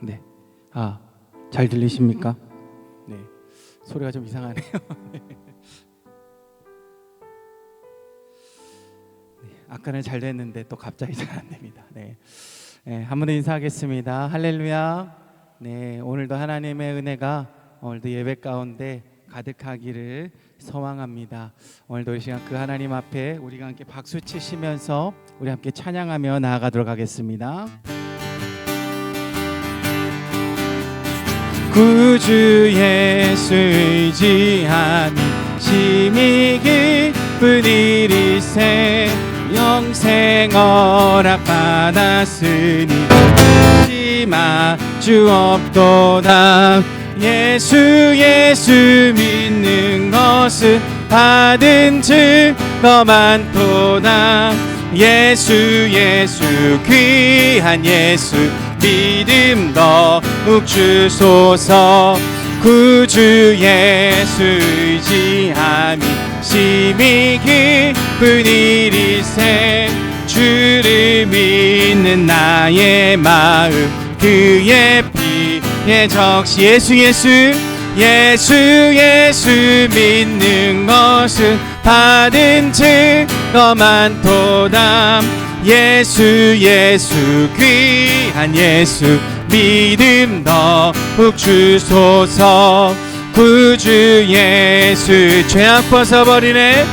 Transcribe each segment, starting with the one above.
네. 잘 들리십니까? 네. 소리가 좀 이상하네요. 네. 아까는 잘 됐는데 또 갑자기 잘 안 됩니다. 네. 네, 한 번 더 인사하겠습니다. 할렐루야. 네, 오늘도 하나님의 은혜가 오늘도 예배 가운데 가득하기를 소망합니다. 오늘도 이 시간 그 하나님 앞에 우리가 함께 박수 치시면서 우리 함께 찬양하며 나아가도록 하겠습니다. 구주 예수 의지함이 심히 기쁜 일이세 영생 허락 받았으니 마주 없도다. 예수 믿는 것은 받은 증거 많도다. 예수 귀한 예수 믿음 더욱 주소서. 구주 예수 의지함이 심히 기쁜 일이세 주를 믿는 나의 마음 그의 피에 적시. 예수 믿는 것은 받은 증거 많도다. 예수 귀한 예수 믿음 더욱 주소서. 구주 예수 죄악 벗어버리네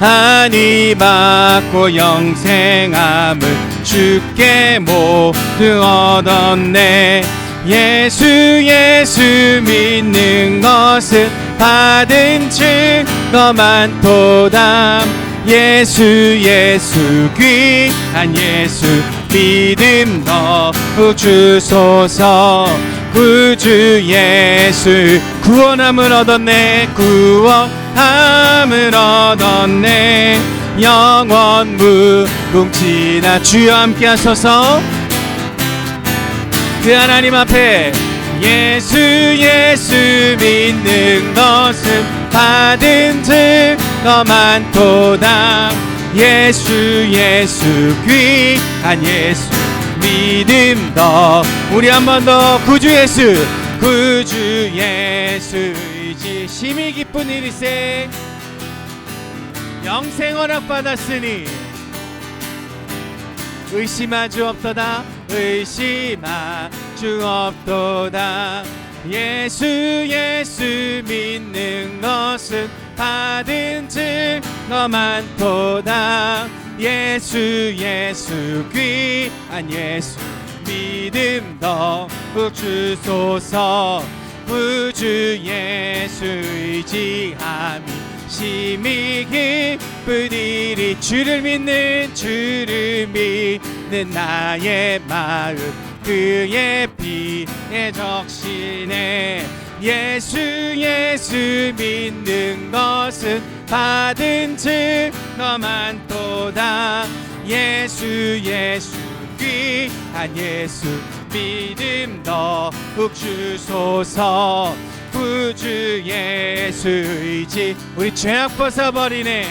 하니 받고 영생함을 주께 모두 얻었네. 예수 믿는 것은 받은 증거 많도다. 예수 귀한 예수 믿음 더욱 주소서. 구주 예수 구원함을 얻었네. 영원 무궁지나 주여 함께 하소서. 그 하나님 앞에 예수 믿는 것은 받은 증거 많도다. 예수 귀한 예수 믿음 더 우리 한 번 더. 구주 예수 의지 심히 기쁜 일이세 영생 허락 받았으니 의심하주 없도다. 예수 믿는 것은 받은 증거 많도다. 예수 귀한 예수 믿음 더욱 주소서. 구주 예수 의지함이 심히 기쁜 일이 주를 믿는 나의 마음 그의 피에 적시네. 예수 믿는 것은 받은 증거 많도다. 예수 귀한 예수 믿음 더욱 주소서. 구주 예수 의지 우리 죄악 벗어버리네.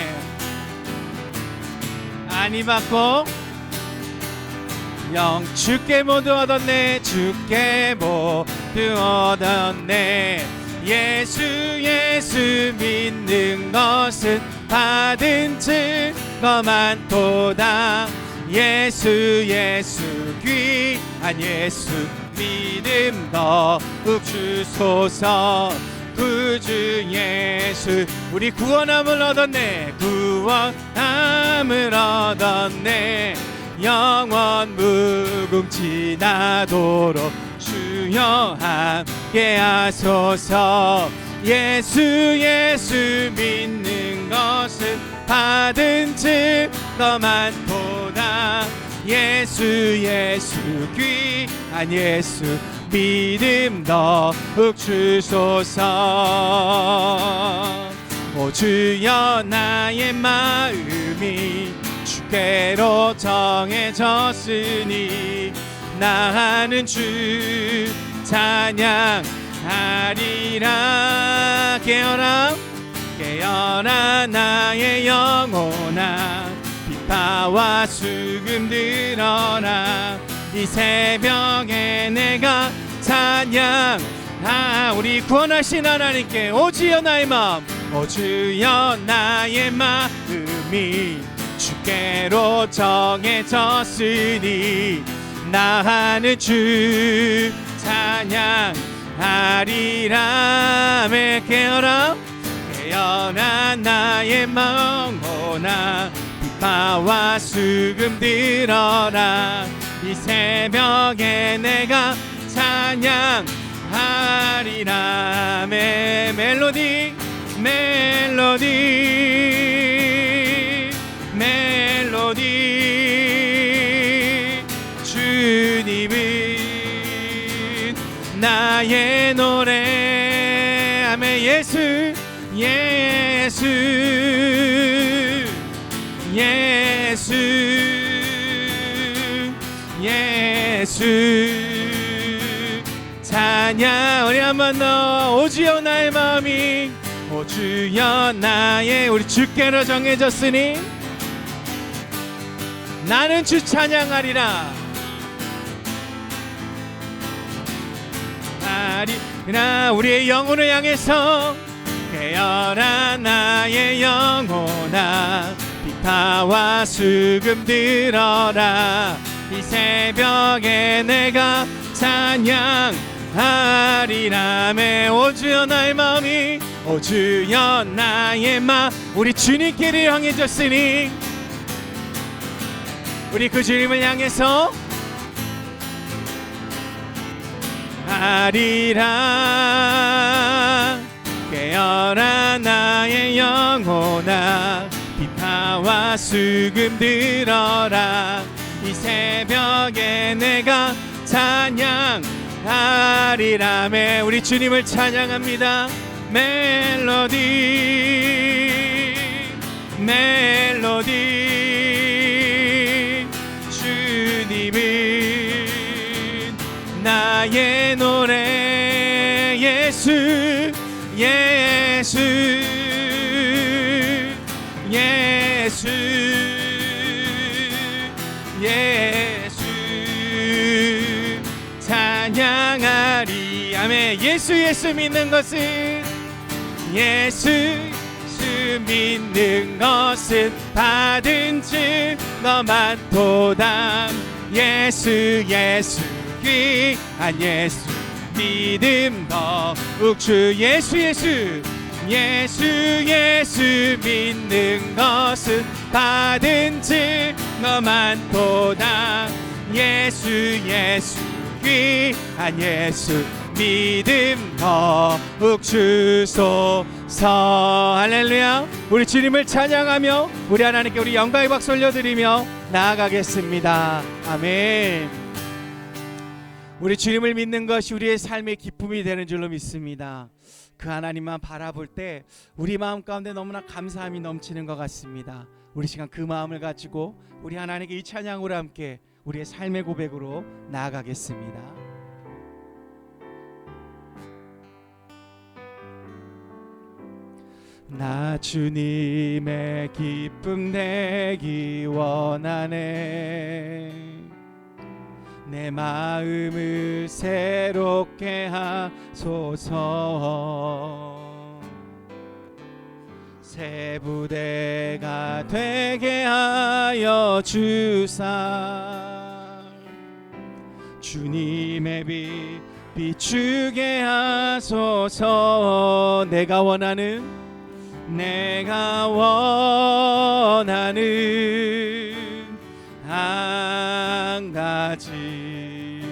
아니 받고 주께 모두 얻었네. 예수 믿는 것은 받은 증거 많도다. 예수 귀한 예수 믿음 더욱 주소서. 구주 예수 우리 구원함을 얻었네. 영원 무궁지나도록 주여 함께 하소서. 예수 믿는 것은 받은 증거 많도다. 예수 귀한 예수 믿음 더욱 주소서. 오 주여 나의 마음이 주께로 정해졌으니 나는 주 찬양하리라. 깨어라 깨어나 나의 영혼아 비파와 수금 들어라 이 새벽에 내가 찬양 우리 구원하신 하나님께 오 주여 나의 마음 오 주여 나의 마음이 주께로 정해졌으니 나는 주 찬양하리라 매 깨어나 나의 영혼아 비파와 수금 들어라 이 새벽에 내가 찬양하리라 멜로디 주님은 나의 노래 아멘 예수 찬양 우리 한번 더 오 주여 나의 마음이 오 주여 나의 우리 주께로 정해졌으니 나는 주 찬양하리라 우리의 영혼을 향해서 깨어나 나의 영혼아 비파와 수금 들어라 이 새벽에 내가 찬양하리라 오 주여 나의 마음이 오 주여 나의 마음 우리 주님께를 향해졌으니 우리 그 주님을 향해서 하리라 깨어나 나의 영혼아 비파와 수금 들어라 이 새벽에 내가 찬양하리라 우리 주님을 찬양합니다 멜로디 주님은 나의 노래 예수 찬양하리 아멘 예수 믿는 것은 믿는 것은 받은 증거만 도다 예수 귀한 예수 믿음 더욱 주 예수 믿는 것은 받은 증거만 도다 예수 귀한 예수 믿음 더욱 주소서 할렐루야 우리 주님을 찬양하며 우리 하나님께 우리 영광의 박수 올려드리며 나아가겠습니다 아멘 우리 주님을 믿는 것이 우리의 삶의 기쁨이 되는 줄로 믿습니다 그 하나님만 바라볼 때 우리 마음 가운데 너무나 감사함이 넘치는 것 같습니다 우리 시간 그 마음을 가지고 우리 하나님께 이 찬양으로 함께 우리의 삶의 고백으로 나아가겠습니다 나 주님의 기쁨 되기 원하네 내 마음을 새롭게 하소서 새 부대가 되게 하여 주사 주님의 빛 비추게 하소서 내가 원하는 한 가지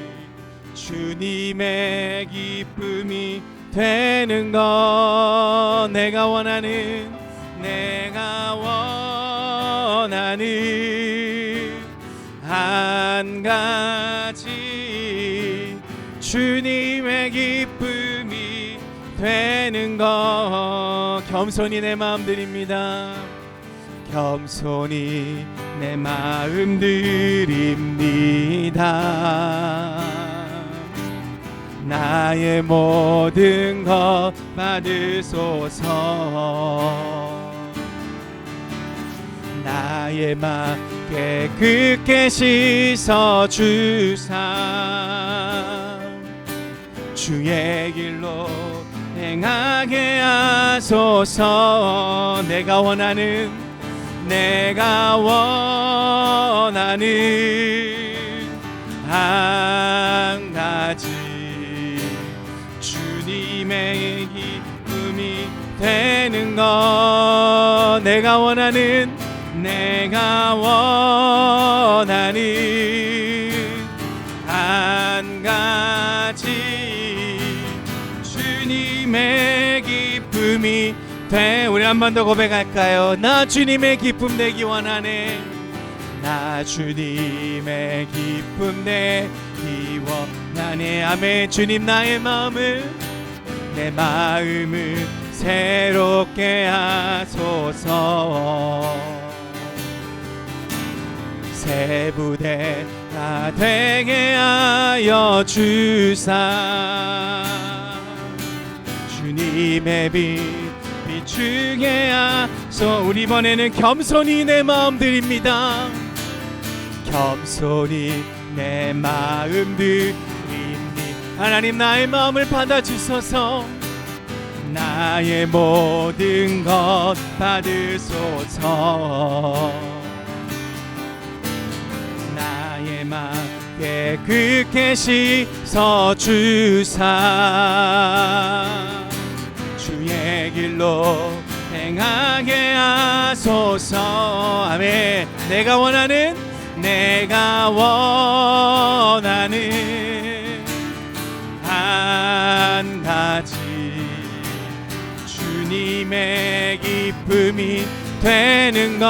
주님의 기쁨이 되는 것 내가 원하는 한 가지 주님의 기쁨이 되는 것 겸손히 내 마음 드립니다 겸손히 내 마음 드립니다 나의 모든 것 받으소서. 나의 맘 깨끗게 씻어 주사 주의 길로 행하게 하소서. 내가 원하는 한 가지 주님의 기쁨이 되는 것. 내가 원하는 한 가지 주님의 기쁨이 돼. 우리 한 번 더 고백할까요? 나 주님의 기쁨 내기 원하네. 나 주님의 기쁨 내기 원하네. 아멘. 주님 나의 마음을 내 마음을 새롭게 하소서. 새 부대가 되게 하여 주사 주님의 빛 비추게 하소. 우리 이번에는 겸손히 내 마음 드립니다. 겸손히 내 마음 드립니다. 하나님 나의 마음을 받아주소서. 나의 모든 것 받으소서. 나의 맘 깨끗게 씻어 주사 주의 길로 행하게 하소서. 아멘. 내가 원하는 한 가지 주님의 기쁨이 되는 것.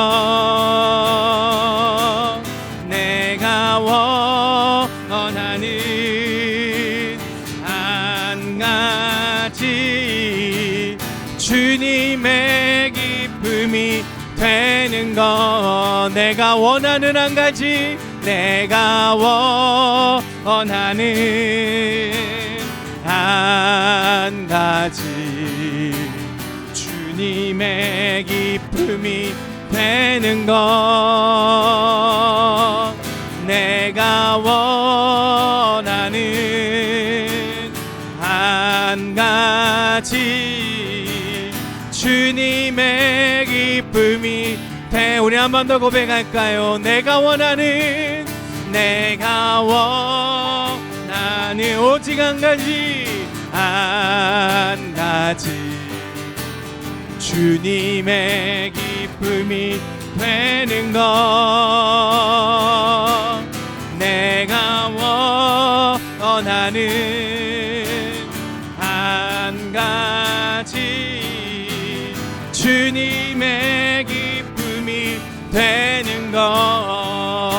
내가 원하는 한 가지 주님의 기쁨이 되는 것. 내가 원하는 한 가지 한 가지 주님의 기쁨이 되는 것. 내가 원하는 한 가지 주님의 기쁨이 돼. 우리 한 번 더 고백할까요? 내가 원하는 오직 한 가지 주님의 기쁨이 되는 것. 내가 원하는 한 가지 주님의 기쁨이 되는 것.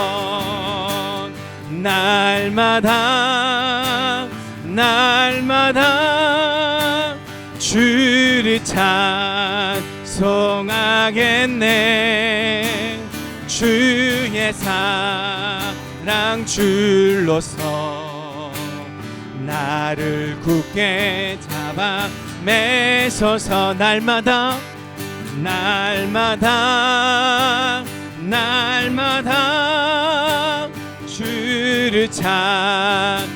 날마다 주를 찬송하겠네. 주의 사랑 줄로서 나를 굳게 잡아 매서서 날마다 주를 찬송하겠네.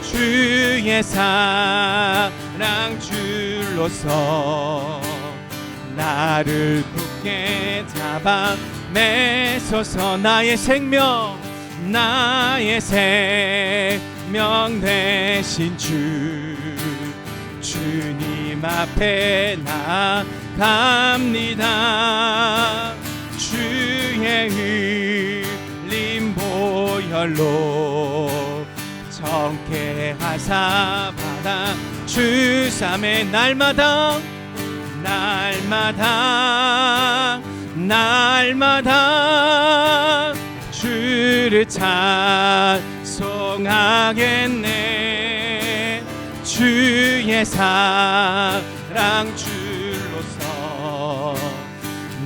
주의 사랑 줄로서 나를 굳게 잡아 매소서. 나의 생명 대신 주님 앞에 나갑니다. 주의 흘린 보혈로 정케 하사 받아 주삼에 날마다 주를 찬송하겠네. 주의 사랑 줄로서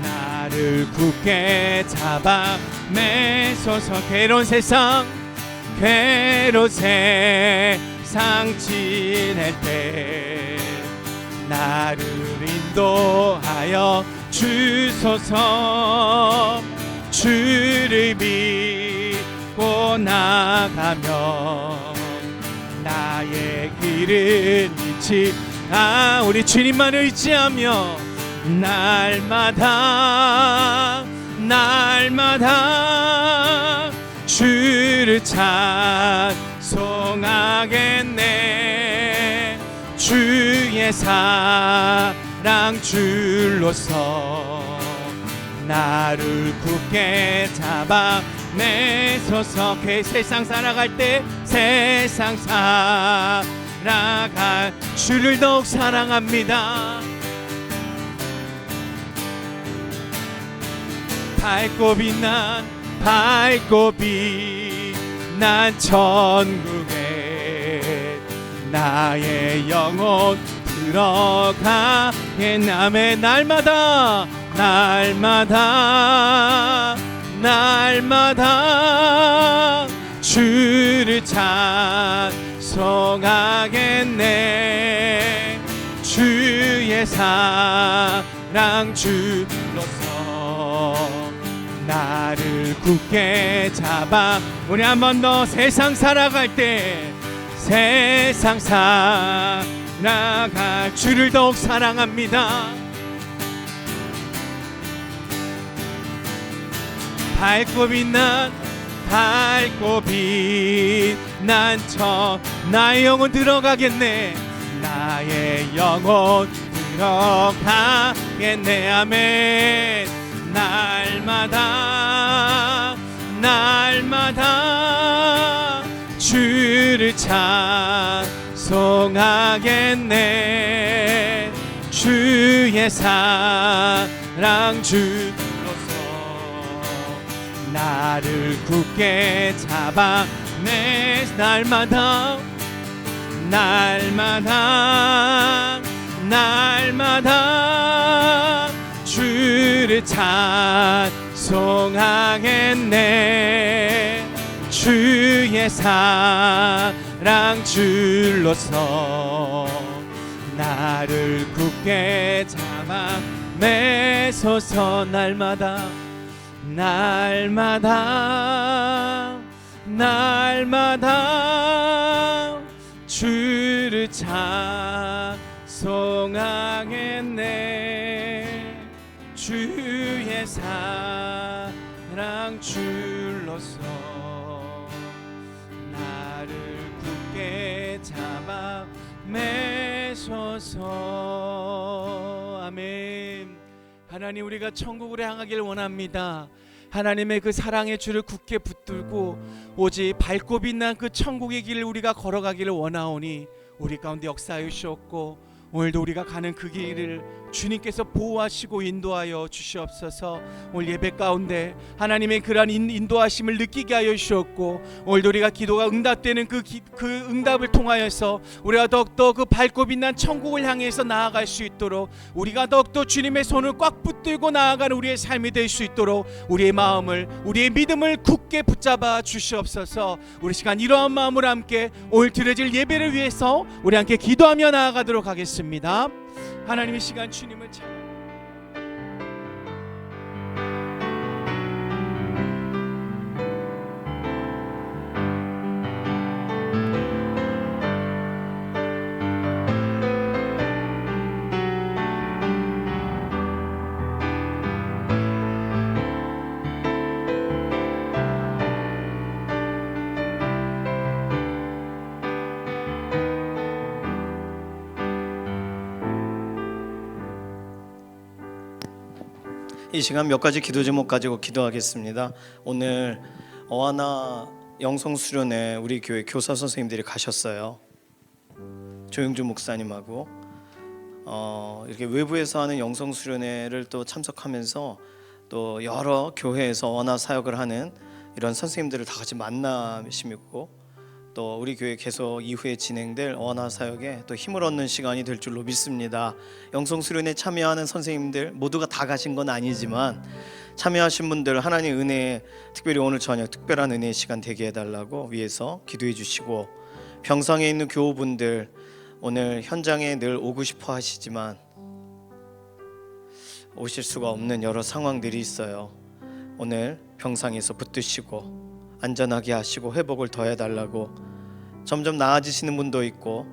나를 굳게 잡아 매소서. 괴로운 세상 괴로 세상 지낼 때 나를 인도하여 주소서. 주를 믿고 나가면 나의 길은 잃지 우리 주님만을 의지하며 날마다 주를 찬송하겠네. 주의 사랑 줄로서 나를 굳게 잡아 매소서. 세상 살아갈 때 세상 살아갈 주를 더욱 사랑합니다. 밝고 빛난 천국에 나의 영혼 들어가게 남의 날마다 주를 찬송하겠네. 주의 사랑 줄로서 나를 굳게 잡아. 우리 한 번 더. 세상 살아갈 때 세상 살아갈 주를 더욱 사랑합니다. 밝고 빛난 나의 영혼 들어가겠네. 나의 영혼 들어가겠네. 아멘. 날마다 주를 찬송하겠네. 주의 사랑 줄로서 나를 굳게 잡아 내 날마다 주를 찬송하겠네. 주의 사랑 줄로서 나를 굳게 잡아 매소서. 날마다 주를 찬송하겠네. 주의 사랑 줄로서 나를 굳게 잡아 매소서. 아멘. 하나님, 우리가 천국으로 향하길 원합니다. 하나님의 그 사랑의 줄을 굳게 붙들고 오직 밝고 빛난 그 천국의 길을 우리가 걸어가기를 원하오니 우리 가운데 역사하여 주옵고 오늘도 우리가 가는 그 길을 주님께서 보호하시고 인도하여 주시옵소서. 오늘 예배 가운데 하나님의 그러한 인도하심을 느끼게 하여 주시옵고 오늘도 우리가 기도가 응답되는 그 응답을 통하여서 우리가 더욱더 그 밝고 빛난 천국을 향해서 나아갈 수 있도록 우리가 더욱더 주님의 손을 꽉 붙들고 나아가는 우리의 삶이 될 수 있도록 우리의 마음을 우리의 믿음을 굳게 붙잡아 주시옵소서. 우리 시간 이러한 마음으로 함께 오늘 드려질 예배를 위해서 우리 함께 기도하며 나아가도록 하겠습니다. 하나님의 시간 주님을 찬양. 이 시간 몇 가지 기도 제목 가지고 기도하겠습니다. 오늘 어하나 영성 수련회 우리 교회 교사 선생님들이 가셨어요. 조영주 목사님하고 이렇게 외부에서 하는 영성 수련회를 또 참석하면서 또 여러 교회에서 어하나 사역을 하는 이런 선생님들을 다 같이 만나시고 또 우리 교회 계속 이후에 진행될 어나 사역에 또 힘을 얻는 시간이 될 줄로 믿습니다. 영성 수련회 참여하는 선생님들 모두가 다 가신 건 아니지만 참여하신 분들 하나님 은혜에 특별히 오늘 저녁 특별한 은혜의 시간 되게 해달라고 위해서 기도해 주시고, 병상에 있는 교우분들 오늘 현장에 늘 오고 싶어 하시지만 오실 수가 없는 여러 상황들이 있어요. 오늘 병상에서 붙드시고 안전하게 하시고 회복을 더해달라고 점점 나아지시는 분도 있고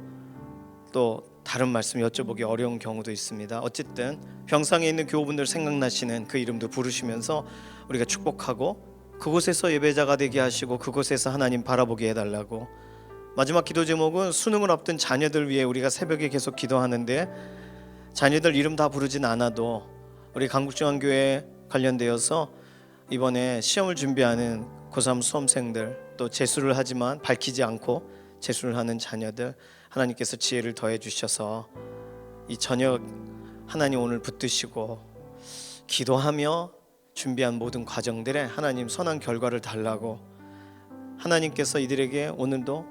또 다른 말씀 여쭤보기 어려운 경우도 있습니다. 어쨌든 병상에 있는 교우분들 생각나시는 그 이름도 부르시면서 우리가 축복하고 그곳에서 예배자가 되게 하시고 그곳에서 하나님 바라보게 해달라고. 마지막 기도 제목은 수능을 앞둔 자녀들 위해 우리가 새벽에 계속 기도하는데, 자녀들 이름 다 부르진 않아도 우리 강국중앙교회 관련되어서 이번에 시험을 준비하는 고3 수험생들, 또 재수를 하지만 밝히지 않고 재수를 하는 자녀들, 하나님께서 지혜를 더해 주셔서 이 저녁 하나님 오늘 붙드시고 기도하며 준비한 모든 과정들에 하나님 선한 결과를 달라고, 하나님께서 이들에게 오늘도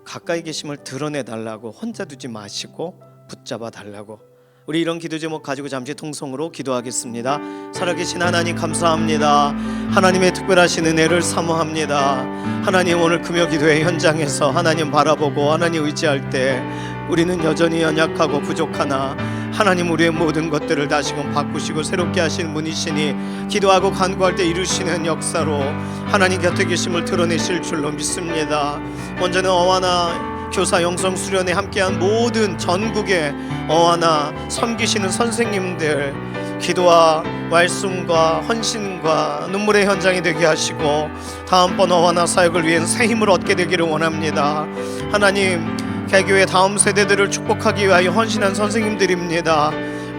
가까이 계심을 드러내 달라고, 혼자 두지 마시고 붙잡아 달라고. 우리 이런 기도 제목 가지고 잠시 통성으로 기도하겠습니다. 살아계신 하나님 감사합니다. 하나님의 특별하신 은혜를 사모합니다. 하나님 오늘 금요 기도회 현장에서 하나님 바라보고 하나님 의지할 때 우리는 여전히 연약하고 부족하나 하나님 우리의 모든 것들을 다시금 바꾸시고 새롭게 하시는 분이시니 기도하고 간구할 때 이루시는 역사로 하나님 곁에 계심을 드러내실 줄로 믿습니다. 먼저는 어와나 교사 영성 수련회 함께한 모든 전국의 어와나 섬기시는 선생님들, 기도와 말씀과 헌신과 눈물의 현장이 되게 하시고 다음번 어와나 사역을 위해 새 힘을 얻게 되기를 원합니다. 하나님 개교의 다음 세대들을 축복하기 위하여 헌신한 선생님들입니다.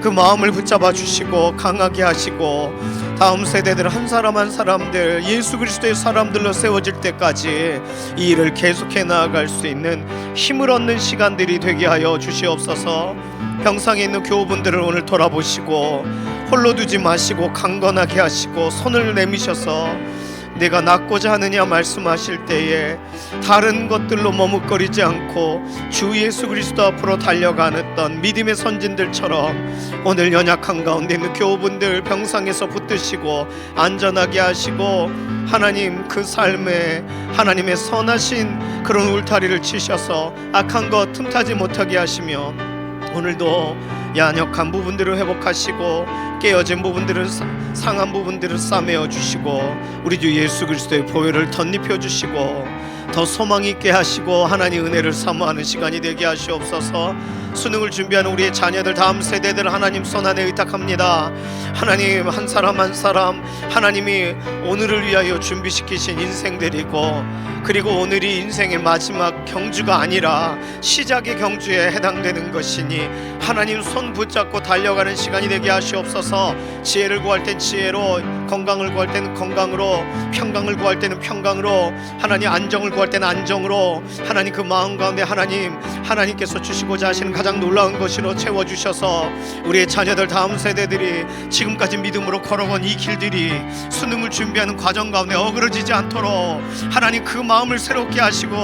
그 마음을 붙잡아 주시고 강하게 하시고 다음 세대들 한 사람 한 사람들 예수 그리스도의 사람들로 세워질 때까지 이 일을 계속해 나아갈 수 있는 힘을 얻는 시간들이 되게 하여 주시옵소서. 병상에 있는 교우분들을 오늘 돌아보시고 홀로 두지 마시고 강건하게 하시고 손을 내미셔서 내가 낫고자 하느냐 말씀하실 때에 다른 것들로 머뭇거리지 않고 주 예수 그리스도 앞으로 달려가는 믿음의 선진들처럼 오늘 연약한 가운데 있는 교우분들 병상에서 붙드시고 안전하게 하시고 하나님 그 삶에 하나님의 선하신 그런 울타리를 치셔서 악한 것 틈타지 못하게 하시며 오늘도 연약한 부분들을 회복하시고 깨어진 부분들을 상한 부분들을 싸매어 주시고 우리 주 예수 그리스도의 보혈을 덧입혀 주시고 더 소망 있게 하시고 하나님 은혜를 사모하는 시간이 되게 하시옵소서. 수능을 준비하는 우리의 자녀들 다음 세대들 하나님 손안에 의탁합니다. 하나님 한 사람 한 사람 하나님이 오늘을 위하여 준비시키신 인생들이고 그리고 오늘이 인생의 마지막 경주가 아니라 시작의 경주에 해당되는 것이니 하나님 손 붙잡고 달려가는 시간이 되게 하시옵소서. 지혜를 구할 땐 지혜로, 건강을 구할 때는 건강으로, 평강을 구할 때는 평강으로, 하나님 안정을 구할 때는 안정으로 하나님 그 마음 가운데 하나님께서 주시고자 하시는 가장 놀라운 것으로 채워주셔서 우리의 자녀들 다음 세대들이 지금까지 믿음으로 걸어온 이 길들이 수능을 준비하는 과정 가운데 어그러지지 않도록 하나님 그 마음을 새롭게 하시고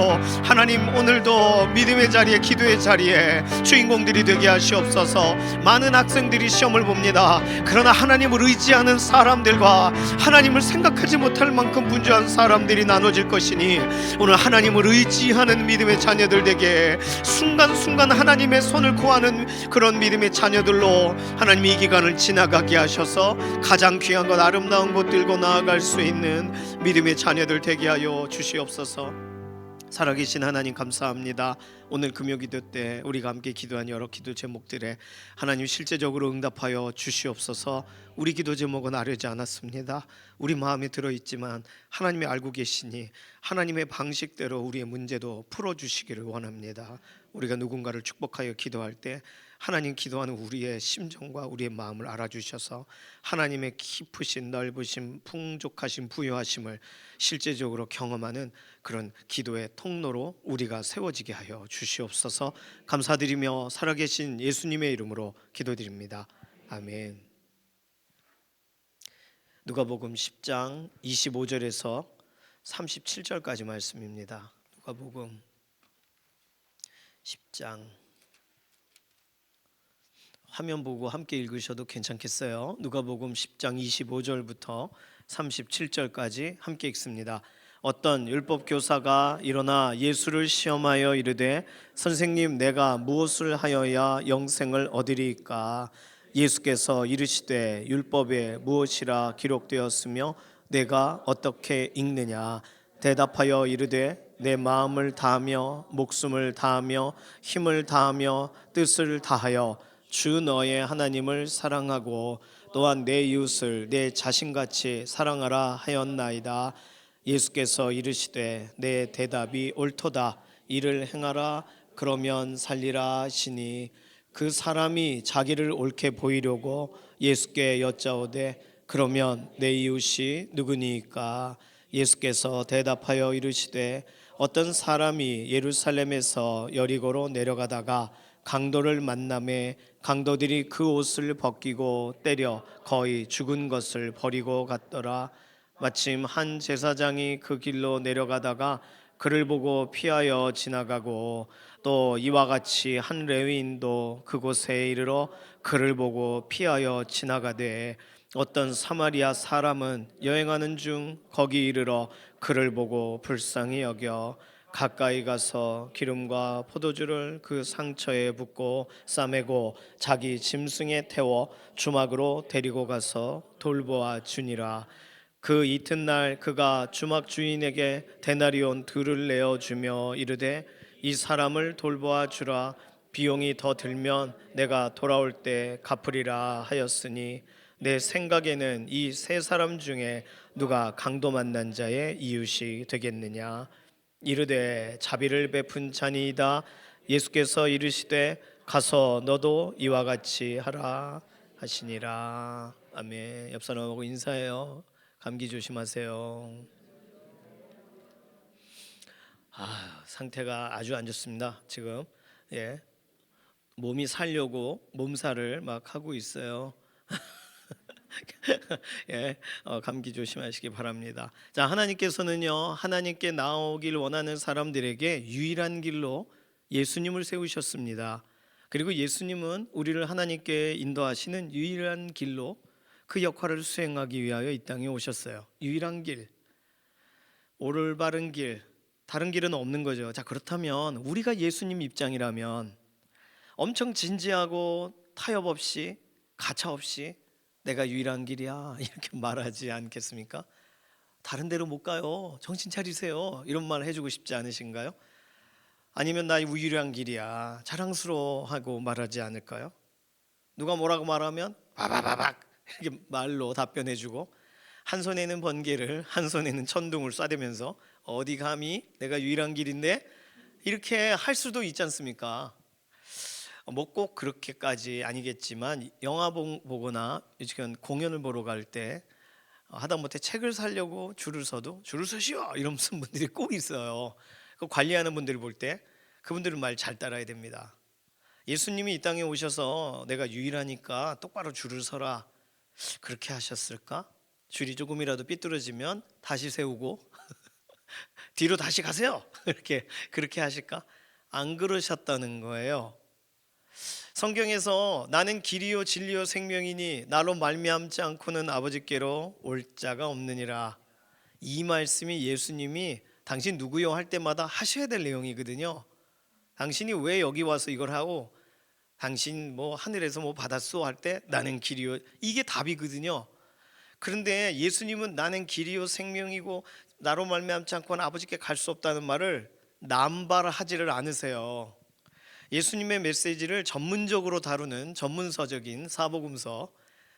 하나님 오늘도 믿음의 자리에 기도의 자리에 주인공들이 되게 하시옵소서. 많은 학생들이 시험을 봅니다. 그러나 하나님을 의지하는 사람들과 하나님을 생각하지 못할 만큼 분주한 사람들이 나눠질 것이니 오늘 하나님을 의지하는 믿음의 자녀들 되게 순간순간 하나님의 손을 구하는 그런 믿음의 자녀들로 하나님 이 기간을 지나가게 하셔서 가장 귀한 것 아름다운 것 들고 나아갈 수 있는 믿음의 자녀들 되게 하여 주시옵소서. 살아계신 하나님 감사합니다. 오늘 금요기도 때 우리가 함께 기도한 여러 기도 제목들에 하나님 실제적으로 응답하여 주시옵소서. 우리 기도 제목은 아뢰지 않았습니다. 우리 마음에 들어있지만 하나님이 알고 계시니 하나님의 방식대로 우리의 문제도 풀어주시기를 원합니다. 우리가 누군가를 축복하여 기도할 때 하나님 기도하는 우리의 심정과 우리의 마음을 알아주셔서 하나님의 깊으신 넓으신 풍족하신 부유하심을 실제적으로 경험하는 그런 기도의 통로로 우리가 세워지게 하여 주시옵소서. 감사드리며 살아계신 예수님의 이름으로 기도드립니다. 아멘. 누가복음 10장 25절에서 37절까지 말씀입니다. 누가복음 10장 화면 보고 함께 읽으셔도 괜찮겠어요. 누가복음 10장 25절부터 37절까지 함께 읽습니다. 어떤 율법 교사가 일어나 예수를 시험하여 이르되 선생님 내가 무엇을 하여야 영생을 얻으리이까? 예수께서 이르시되 율법에 무엇이라 기록되었으며 내가 어떻게 읽느냐? 대답하여 이르되 내 마음을 다하며 목숨을 다하며 힘을 다하며 뜻을 다하여 주 너의 하나님을 사랑하고 또한 내 이웃을 내 자신같이 사랑하라 하였나이다. 예수께서 이르시되 내 대답이 옳도다. 이를 행하라 그러면 살리라 하시니 그 사람이 자기를 옳게 보이려고 예수께 여짜오되 그러면 내 이웃이 누구니까? 예수께서 대답하여 이르시되 어떤 사람이 예루살렘에서 여리고로 내려가다가 강도를 만나매 강도들이 그 옷을 벗기고 때려 거의 죽은 것을 버리고 갔더라. 마침 한 제사장이 그 길로 내려가다가 그를 보고 피하여 지나가고 또 이와 같이 한 레위인도 그곳에 이르러 그를 보고 피하여 지나가되 어떤 사마리아 사람은 여행하는 중 거기 이르러 그를 보고 불쌍히 여겨 가까이 가서 기름과 포도주를 그 상처에 붓고 싸매고 자기 짐승에 태워 주막으로 데리고 가서 돌보아 주니라. 그 이튿날 그가 주막 주인에게 데나리온 둘을 내어 주며 이르되 이 사람을 돌보아 주라. 비용이 더 들면 내가 돌아올 때 갚으리라 하였으니 내 생각에는 이 세 사람 중에 누가 강도 만난 자의 이웃이 되겠느냐? 이르되 자비를 베푼 자니이다. 예수께서 이르시되 가서 너도 이와 같이 하라 하시니라. 아멘. 옆 사람하고 인사해요. 감기 조심하세요. 상태가 아주 안 좋습니다. 지금 몸이 살려고 몸살을 막 하고 있어요. 감기 조심하시기 바랍니다. 자, 하나님께서는요, 하나님께 나오길 원하는 사람들에게 유일한 길로 예수님을 세우셨습니다. 그리고 예수님은 우리를 하나님께 인도하시는 유일한 길로 그 역할을 수행하기 위하여 이 땅에 오셨어요. 유일한 길, 올바른 길, 다른 길은 없는 거죠. 자, 그렇다면 우리가 예수님 입장이라면 엄청 진지하고 타협 없이 가차 없이 내가 유일한 길이야 이렇게 말하지 않겠습니까? 다른 데로 못 가요. 정신 차리세요. 이런 말 해주고 싶지 않으신가요? 아니면 나 유일한 길이야 자랑스러워하고 말하지 않을까요? 누가 뭐라고 말하면 바바바박 이렇게 말로 답변해주고 한 손에는 번개를 한 손에는 천둥을 쏴대면서 어디 감히 내가 유일한 길인데 이렇게 할 수도 있지 않습니까? 뭐 꼭 그렇게까지 아니겠지만 영화 보거나 요즘 공연을 보러 갈 때 하다못해 책을 사려고 줄을 서도 줄을 서시오 이런 분들이 꼭 있어요. 그 관리하는 분들을 볼 때 그분들은 말 잘 따라야 됩니다. 예수님이 이 땅에 오셔서 내가 유일하니까 똑바로 줄을 서라 그렇게 하셨을까? 줄이 조금이라도 삐뚤어지면 다시 세우고 뒤로 다시 가세요 그렇게 하실까? 안 그러셨다는 거예요. 성경에서 나는 길이요 진리요 생명이니 나로 말미암지 않고는 아버지께로 올 자가 없느니라, 이 말씀이 예수님이 당신 누구요 할 때마다 하셔야 될 내용이거든요. 당신이 왜 여기 와서 이걸 하고 당신 뭐 하늘에서 뭐 받았소 할 때 나는 길이요, 이게 답이거든요. 그런데 예수님은 나는 길이요 생명이고 나로 말미암지 않고는 아버지께 갈 수 없다는 말을 남발하지를 않으세요. 예수님의 메시지를 전문적으로 다루는 전문서적인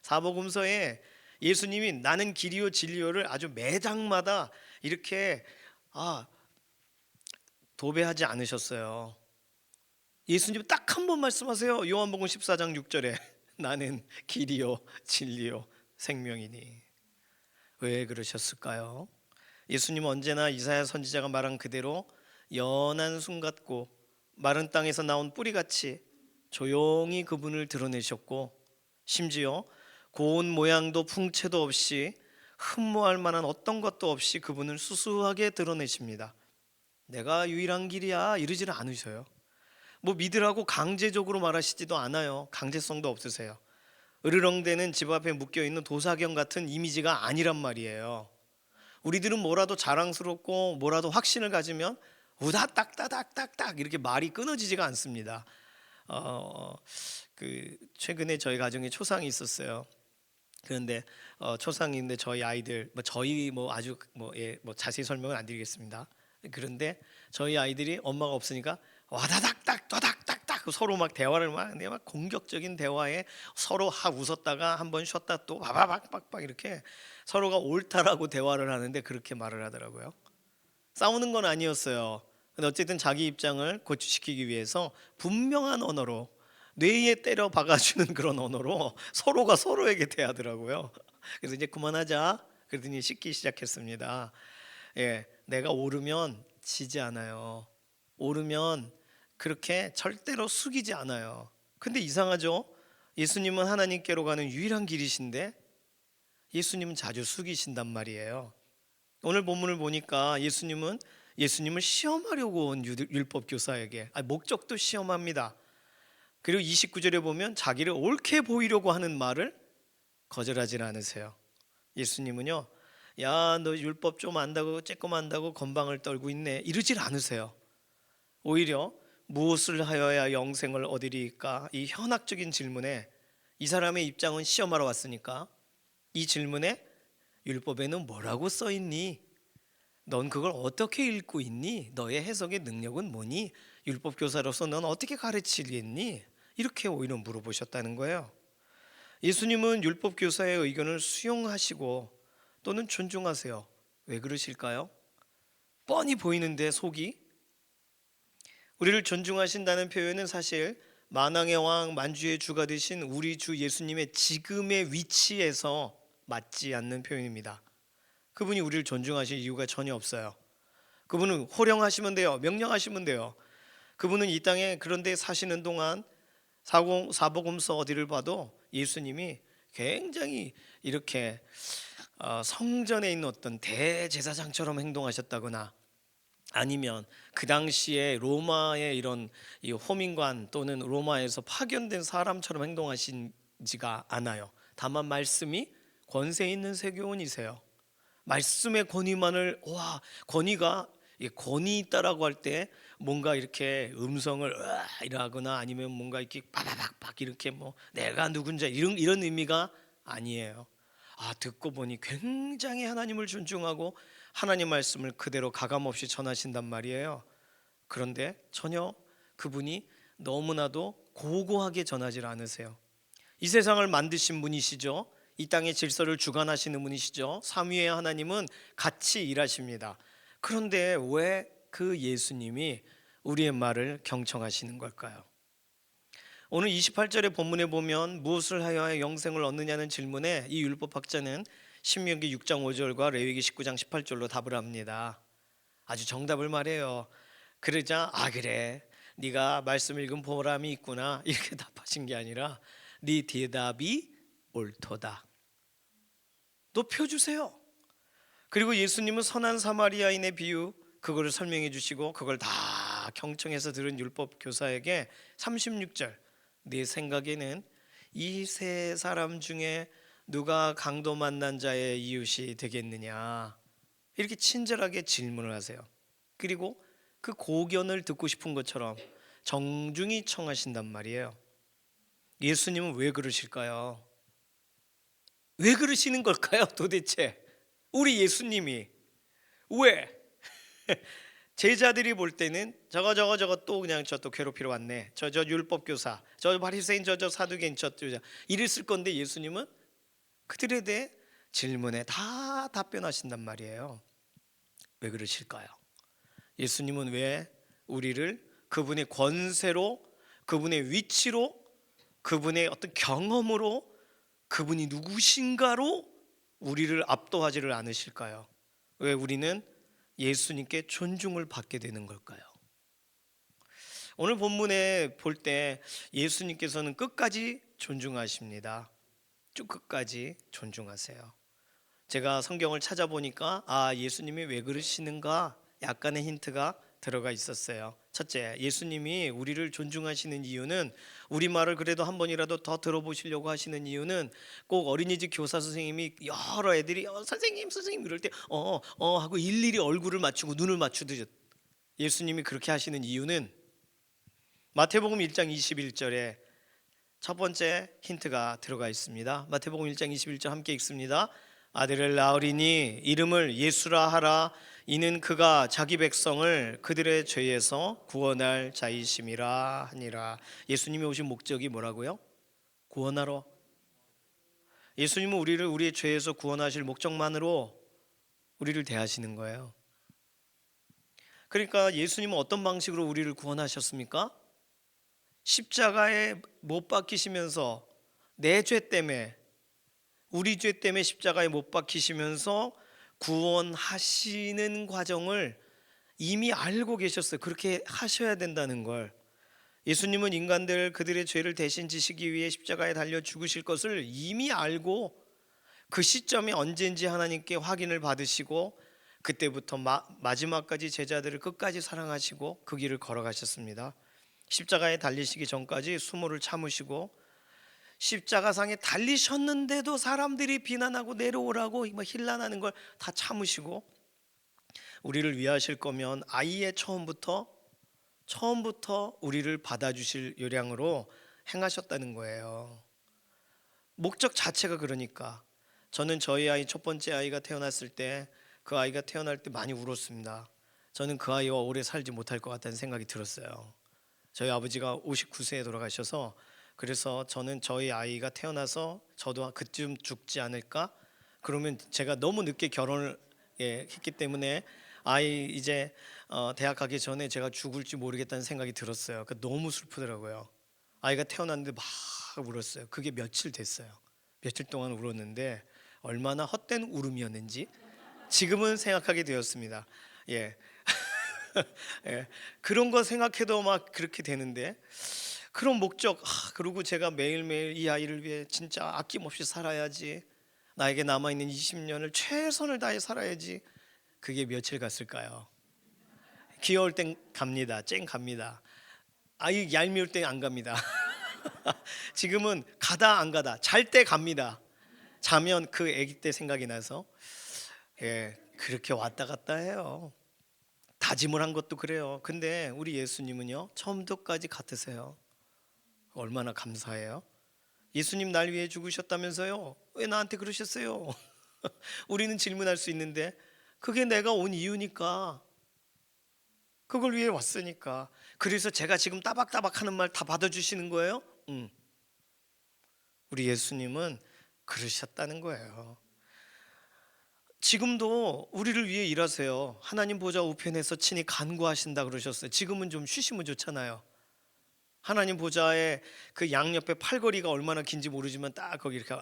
사복음서에 예수님이 나는 길이요 진리요를 아주 매장마다 이렇게 도배하지 않으셨어요. 예수님 딱 한 번 말씀하세요. 요한복음 14장 6절에 나는 길이요 진리요 생명이니. 왜 그러셨을까요? 예수님은 언제나 이사야 선지자가 말한 그대로 연한 순 같고 마른 땅에서 나온 뿌리같이 조용히 그분을 드러내셨고, 심지어 고운 모양도 풍채도 없이 흠모할 만한 어떤 것도 없이 그분을 수수하게 드러내십니다. 내가 유일한 길이야 이러지를 않으셔요. 뭐 믿으라고 강제적으로 말하시지도 않아요. 강제성도 없으세요. 으르렁대는 집 앞에 묶여있는 도사경 같은 이미지가 아니란 말이에요. 우리들은 뭐라도 자랑스럽고 뭐라도 확신을 가지면 우다딱따닥딱딱 이렇게 말이 끊어지지가 않습니다. 최근에 저희 가정에 초상이 있었어요. 그런데 초상인데 저희 아이들 아주 자세히 설명은 안 드리겠습니다. 그런데 저희 아이들이 엄마가 없으니까 와다닥딱 떠닥딱딱 서로 막 대화를 막 공격적인 대화에 서로 웃었다가 한번 쉬었다 또 바바박박박 이렇게 서로가 옳다라고 대화를 하는데 그렇게 말을 하더라고요. 싸우는 건 아니었어요. 근데 어쨌든 자기 입장을 고취시키기 위해서 분명한 언어로 뇌에 때려 박아주는 그런 언어로 서로가 서로에게 대하더라고요. 그래서 이제 그만하자 그러더니 씻기 시작했습니다. 예, 내가 옳으면 지지 않아요. 옳으면 그렇게 절대로 숙이지 않아요. 근데 이상하죠? 예수님은 하나님께로 가는 유일한 길이신데 예수님은 자주 숙이신단 말이에요. 오늘 본문을 보니까 예수님을 시험하려고 온 율법 교사에게 목적도 시험합니다. 그리고 29절에 보면 자기를 옳게 보이려고 하는 말을 거절하지 않으세요. 예수님은요, 야, 너 율법 좀 안다고 쬐끔 안다고 건방을 떨고 있네 이러질 않으세요. 오히려 무엇을 하여야 영생을 얻으리까? 이 현학적인 질문에 이 사람의 입장은 시험하러 왔으니까 이 질문에 율법에는 뭐라고 써 있니? 넌 그걸 어떻게 읽고 있니? 너의 해석의 능력은 뭐니? 율법 교사로서 넌 어떻게 가르치겠니? 이렇게 오히려 물어보셨다는 거예요. 예수님은 율법 교사의 의견을 수용하시고 또는 존중하세요. 왜 그러실까요? 뻔히 보이는데 속이. 우리를 존중하신다는 표현은 사실 만왕의 왕 만주의 주가 되신 우리 주 예수님의 지금의 위치에서 맞지 않는 표현입니다. 그분이 우리를 존중하실 이유가 전혀 없어요. 그분은 호령하시면 돼요. 명령하시면 돼요. 그분은 이 땅에 그런데 사시는 동안 사복음서 어디를 봐도 예수님이 굉장히 이렇게 성전에 있는 어떤 대제사장처럼 행동하셨다거나 아니면 그 당시에 로마의 이런 이 호민관 또는 로마에서 파견된 사람처럼 행동하신지가 않아요. 다만 말씀이 권세 있는 세교원이세요. 말씀의 권위만을 권위 있다라고 할 때 뭔가 이렇게 음성을 이라거나 아니면 뭔가 이렇게 빠바박박 이렇게 뭐 내가 누군지 이런 의미가 아니에요. 듣고 보니 굉장히 하나님을 존중하고 하나님 말씀을 그대로 가감없이 전하신단 말이에요. 그런데 전혀 그분이 너무나도 고고하게 전하지 않으세요. 이 세상을 만드신 분이시죠. 이 땅의 질서를 주관하시는 분이시죠. 삼위의 하나님은 같이 일하십니다. 그런데 왜 그 예수님이 우리의 말을 경청하시는 걸까요? 오늘 28절의 본문에 보면 무엇을 하여야 영생을 얻느냐는 질문에 이 율법학자는 신명기 6장 5절과 레위기 19장 18절로 답을 합니다. 아주 정답을 말해요. 그러자 그래 네가 말씀 읽은 보람이 있구나 이렇게 답하신 게 아니라 네 대답이 옳도다. 높여주세요. 그리고 예수님은 선한 사마리아인의 비유 그거를 설명해 주시고 그걸 다 경청해서 들은 율법 교사에게 36절 내 생각에는 이 세 사람 중에 누가 강도 만난 자의 이웃이 되겠느냐 이렇게 친절하게 질문을 하세요. 그리고 그 고견을 듣고 싶은 것처럼 정중히 청하신단 말이에요. 예수님은 왜 그러실까요? 왜 그러시는 걸까요 도대체? 우리 예수님이 왜? 제자들이 볼 때는 저거 또 그냥 저 또 괴롭히러 왔네. 저 율법 교사, 저 바리새인, 저 사두개인, 저 이랬을 쓸 건데 예수님은 그들에 대해 질문에 다 답변하신단 말이에요. 왜 그러실까요? 예수님은 왜 우리를 그분의 권세로, 그분의 위치로, 그분의 어떤 경험으로, 그분이 누구신가로 우리를 압도하지를 않으실까요? 왜 우리는 예수님께 존중을 받게 되는 걸까요? 오늘 본문에 볼 때 예수님께서는 끝까지 존중하십니다. 쭉 끝까지 존중하세요. 제가 성경을 찾아보니까 예수님이 왜 그러시는가 약간의 힌트가 들어가 있었어요. 첫째, 예수님이 우리를 존중하시는 이유는, 우리 말을 그래도 한 번이라도 더 들어보시려고 하시는 이유는, 꼭 어린이집 교사 선생님이 여러 애들이 선생님 선생님 이럴 때 하고 일일이 얼굴을 맞추고 눈을 맞추듯 예수님이 그렇게 하시는 이유는, 마태복음 1장 21절에 첫 번째 힌트가 들어가 있습니다. 마태복음 1장 21절 함께 읽습니다. 아들을 낳으리니 이름을 예수라 하라. 이는 그가 자기 백성을 그들의 죄에서 구원할 자이심이라 하니라. 예수님이 오신 목적이 뭐라고요? 구원하러. 예수님은 우리를 우리의 죄에서 구원하실 목적만으로 우리를 대하시는 거예요. 그러니까 예수님은 어떤 방식으로 우리를 구원하셨습니까? 십자가에 못 박히시면서 내 죄 때문에, 우리 죄 때문에 십자가에 못 박히시면서 구원하시는 과정을 이미 알고 계셨어요. 그렇게 하셔야 된다는 걸. 예수님은 인간들 그들의 죄를 대신 지시기 위해 십자가에 달려 죽으실 것을 이미 알고 그 시점이 언제인지 하나님께 확인을 받으시고 그때부터 마지막까지 제자들을 끝까지 사랑하시고 그 길을 걸어가셨습니다. 십자가에 달리시기 전까지 수모를 참으시고, 십자가상에 달리셨는데도 사람들이 비난하고 내려오라고 힐난하는 걸 다 참으시고, 우리를 위하실 거면 아예 처음부터 우리를 받아주실 요량으로 행하셨다는 거예요. 목적 자체가 그러니까. 저는 저희 아이 첫 번째 아이가 태어났을 때, 그 아이가 태어날 때 많이 울었습니다. 저는 그 아이와 오래 살지 못할 것 같다는 생각이 들었어요. 저희 아버지가 59세에 돌아가셔서, 그래서 저는 저희 아이가 태어나서 저도 그쯤 죽지 않을까? 그러면 제가 너무 늦게 결혼을 했기 때문에 아이 이제 대학 가기 전에 제가 죽을지 모르겠다는 생각이 들었어요. 너무 슬프더라고요. 아이가 태어났는데 막 울었어요. 그게 며칠 됐어요. 며칠 동안 울었는데 얼마나 헛된 울음이었는지 지금은 생각하게 되었습니다. 예. 예, 그런 거 생각해도 막 그렇게 되는데, 그런 목적, 그리고 제가 매일매일 이 아이를 위해 진짜 아낌없이 살아야지, 나에게 남아있는 20년을 최선을 다해 살아야지. 그게 며칠 갔을까요? 귀여울 땐 갑니다. 쨍 갑니다. 아이 얄미울 땐 안 갑니다. 지금은 가다 안 가다, 잘 때 갑니다. 자면 그 아기 때 생각이 나서, 그렇게 왔다 갔다 해요. 다짐을 한 것도 그래요. 근데 우리 예수님은요, 처음부터까지 같으세요. 얼마나 감사해요. 예수님 날 위해 죽으셨다면서요? 왜 나한테 그러셨어요? 우리는 질문할 수 있는데, 그게 내가 온 이유니까, 그걸 위해 왔으니까. 그래서 제가 지금 따박따박 하는 말 다 받아주시는 거예요? 우리 예수님은 그러셨다는 거예요. 지금도 우리를 위해 일하세요. 하나님 보좌 우편에서 친히 간구하신다 그러셨어요. 지금은 좀 쉬시면 좋잖아요. 하나님 보좌의 그 양옆에 팔걸이가 얼마나 긴지 모르지만 딱 거기 이렇게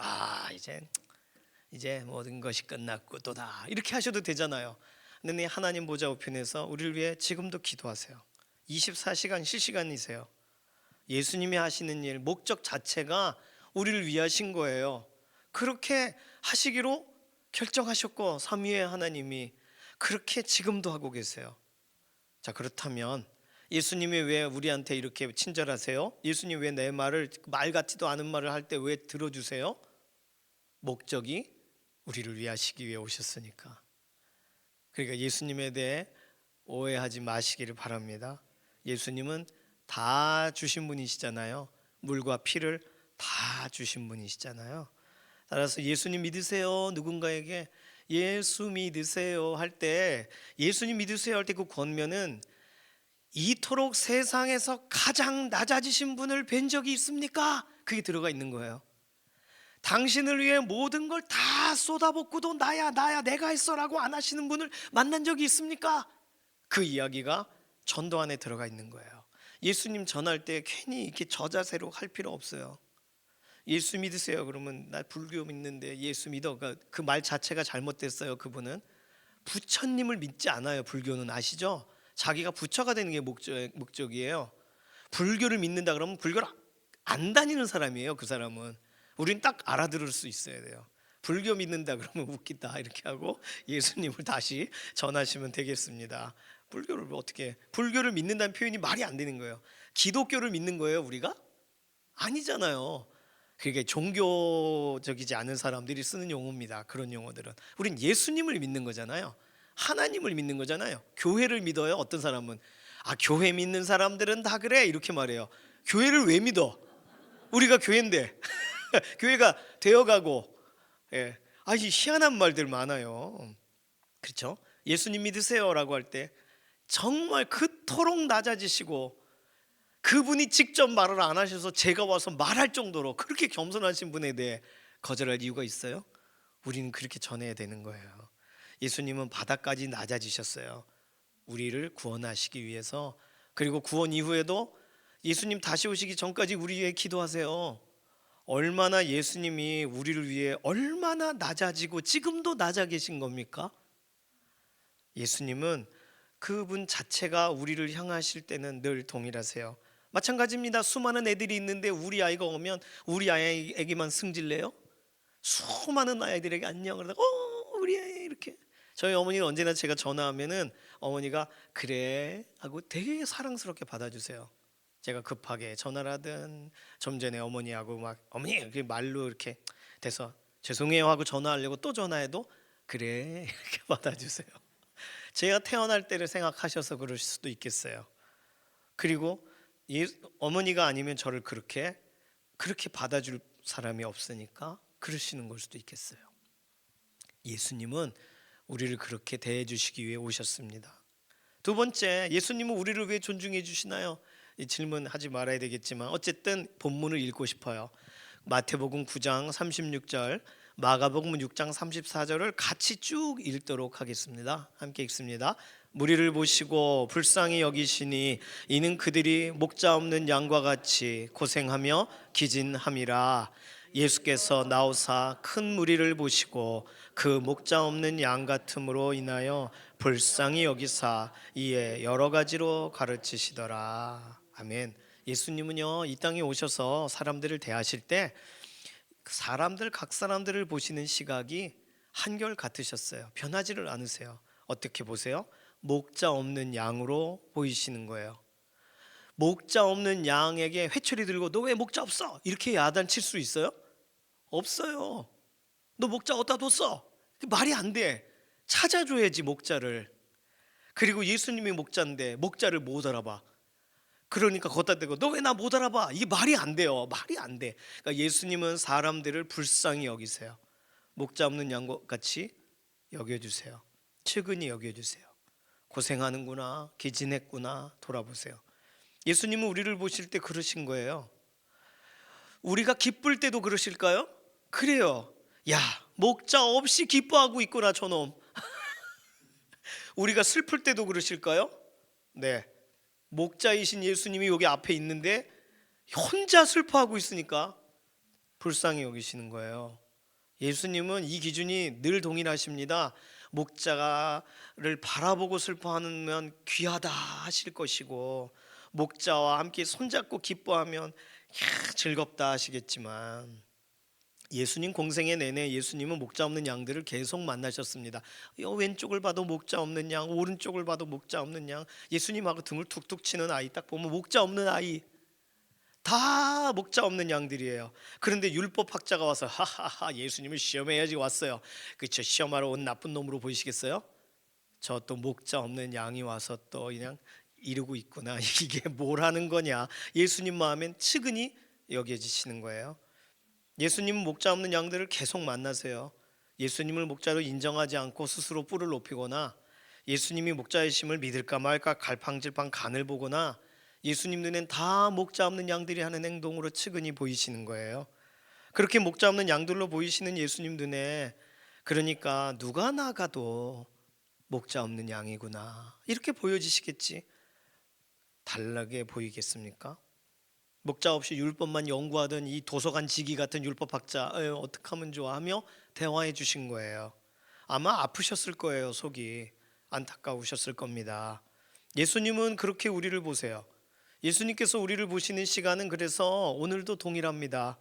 이제 모든 것이 끝났고 또다 이렇게 하셔도 되잖아요. 근데 하나님 보좌 우편에서 우리를 위해 지금도 기도하세요. 24시간 실시간이세요. 예수님이 하시는 일, 목적 자체가 우리를 위하신 거예요. 그렇게 하시기로 결정하셨고 삼위의 하나님이 그렇게 지금도 하고 계세요. 자, 그렇다면 예수님이 왜 우리한테 이렇게 친절하세요? 예수님 왜 내 말을, 말 같지도 않은 말을 할 때 왜 들어주세요? 목적이 우리를 위하시기 위해 오셨으니까. 그러니까 예수님에 대해 오해하지 마시기를 바랍니다. 예수님은 다 주신 분이시잖아요. 물과 피를 다 주신 분이시잖아요. 따라서 예수님 믿으세요. 누군가에게 예수 믿으세요 할 때, 예수님 믿으세요 할 때 그 권면은 이토록 세상에서 가장 낮아지신 분을 뵌 적이 있습니까? 그게 들어가 있는 거예요. 당신을 위해 모든 걸 다 쏟아붓고도 나야 내가 했어라고 안 하시는 분을 만난 적이 있습니까? 그 이야기가 전도 안에 들어가 있는 거예요. 예수님 전할 때 괜히 이렇게 저자세로 할 필요 없어요. 예수 믿으세요 그러면 나 불교 믿는데 예수 믿어, 그 말 자체가 잘못됐어요. 그분은 부처님을 믿지 않아요. 불교는 아시죠? 자기가 부처가 되는 게 목적이에요. 불교를 믿는다 그러면 불교를 안 다니는 사람이에요. 그 사람은. 우린 딱 알아들을 수 있어야 돼요. 불교 믿는다 그러면 웃기다 이렇게 하고 예수님을 다시 전하시면 되겠습니다. 불교를 어떻게 불교를 믿는다는 표현이 말이 안 되는 거예요. 기독교를 믿는 거예요, 우리가? 아니잖아요. 그게 종교적이지 않은 사람들이 쓰는 용어입니다. 그런 용어들은 우린 예수님을 믿는 거잖아요. 하나님을 믿는 거잖아요. 교회를 믿어요. 어떤 사람은 교회 믿는 사람들은 다 그래 이렇게 말해요. 교회를 왜 믿어? 우리가 교회인데 교회가 되어가고 예. 이 희한한 말들 많아요. 그렇죠? 예수님 믿으세요라고 할 때 정말 그토록 낮아지시고 그분이 직접 말을 안 하셔서 제가 와서 말할 정도로 그렇게 겸손하신 분에 대해 거절할 이유가 있어요? 우리는 그렇게 전해야 되는 거예요. 예수님은 바닥까지 낮아지셨어요. 우리를 구원하시기 위해서. 그리고 구원 이후에도 예수님 다시 오시기 전까지 우리 위해 기도하세요. 얼마나 예수님이 우리를 위해 얼마나 낮아지고 지금도 낮아 계신 겁니까? 예수님은 그분 자체가 우리를 향하실 때는 늘 동일하세요. 마찬가지입니다. 수많은 애들이 있는데 우리 아이가 오면 우리 아이에게만 승질내요? 수많은 아이들에게 안녕 그러다가 우리 아이 이렇게. 저희 어머니는 언제나 제가 전화하면은 어머니가 그래 하고 되게 사랑스럽게 받아주세요. 제가 급하게 전화를 하든 좀 전에 어머니하고 막 어머니 이렇게 말로 이렇게 돼서 죄송해요 하고 전화하려고 또 전화해도 그래 이렇게 받아주세요. 제가 태어날 때를 생각하셔서 그럴 수도 있겠어요. 그리고 어머니가 아니면 저를 그렇게 받아줄 사람이 없으니까 그러시는 걸 수도 있겠어요. 예수님은 우리를 그렇게 대해 주시기 위해 오셨습니다. 두 번째, 예수님은 우리를 왜 존중해 주시나요? 이 질문 하지 말아야 되겠지만 어쨌든 본문을 읽고 싶어요. 마태복음 9장 36절, 마가복음 6장 34절을 같이 쭉 읽도록 하겠습니다. 함께 읽습니다. 무리를 보시고 불쌍히 여기시니 이는 그들이 목자 없는 양과 같이 고생하며 기진함이라. 예수께서 나오사 큰 무리를 보시고 그 목자 없는 양 같음으로 인하여 불쌍히 여기사 이에 여러 가지로 가르치시더라. 아멘. 예수님은요 이 땅에 오셔서 사람들을 대하실 때 각 사람들을 보시는 시각이 한결 같으셨어요. 변하지를 않으세요. 어떻게 보세요? 목자 없는 양으로 보이시는 거예요. 목자 없는 양에게 회초리 들고 너 왜 목자 없어? 이렇게 야단칠 수 있어요? 없어요. 너 목자 어디다 뒀어? 말이 안 돼. 찾아줘야지 목자를. 그리고 예수님이 목자인데 목자를 못 알아봐. 그러니까 걷다 대고 너 왜 나 못 알아봐? 이게 말이 안 돼요. 말이 안 돼. 그러니까 예수님은 사람들을 불쌍히 여기세요. 목자 없는 양과 같이 여겨주세요. 측은히 여겨주세요. 고생하는구나, 기진했구나 돌아보세요. 예수님은 우리를 보실 때 그러신 거예요. 우리가 기쁠 때도 그러실까요? 그래요. 야, 목자 없이 기뻐하고 있구나 저놈. 우리가 슬플 때도 그러실까요? 네. 목자이신 예수님이 여기 앞에 있는데 혼자 슬퍼하고 있으니까 불쌍히 여기시는 거예요. 예수님은 이 기준이 늘 동일하십니다. 목자를 바라보고 슬퍼하면 귀하다 하실 것이고 목자와 함께 손잡고 기뻐하면 즐겁다 하시겠지만 예수님 공생애 내내 예수님은 목자 없는 양들을 계속 만나셨습니다. 왼쪽을 봐도 목자 없는 양, 오른쪽을 봐도 목자 없는 양. 예수님하고 등을 툭툭 치는 아이 딱 보면 목자 없는 아이, 다 목자 없는 양들이에요. 그런데 율법학자가 와서 하하하 예수님을 시험해야지 왔어요. 그렇죠? 시험하러 온 나쁜 놈으로 보이시겠어요? 저 또 목자 없는 양이 와서 또 그냥 이러고 있구나. 이게 뭘 하는 거냐. 예수님 마음엔 측은히 여겨지시는 거예요. 예수님은 목자 없는 양들을 계속 만나세요. 예수님을 목자로 인정하지 않고 스스로 뿔을 높이거나 예수님이 목자이심을 믿을까 말까 갈팡질팡 간을 보거나 예수님 눈엔 다 목자 없는 양들이 하는 행동으로 측은히 보이시는 거예요. 그렇게 목자 없는 양들로 보이시는 예수님 눈에 그러니까 누가 나가도 목자 없는 양이구나 이렇게 보여지시겠지. 다르게 보이겠습니까? 목자 없이 율법만 연구하던 이 도서관 지기 같은 율법학자 어떻게 하면 좋아 하며 대화해 주신 거예요. 아마 아프셨을 거예요. 속이 안타까우셨을 겁니다. 예수님은 그렇게 우리를 보세요. 예수님께서 우리를 보시는 시간은 그래서 오늘도 동일합니다.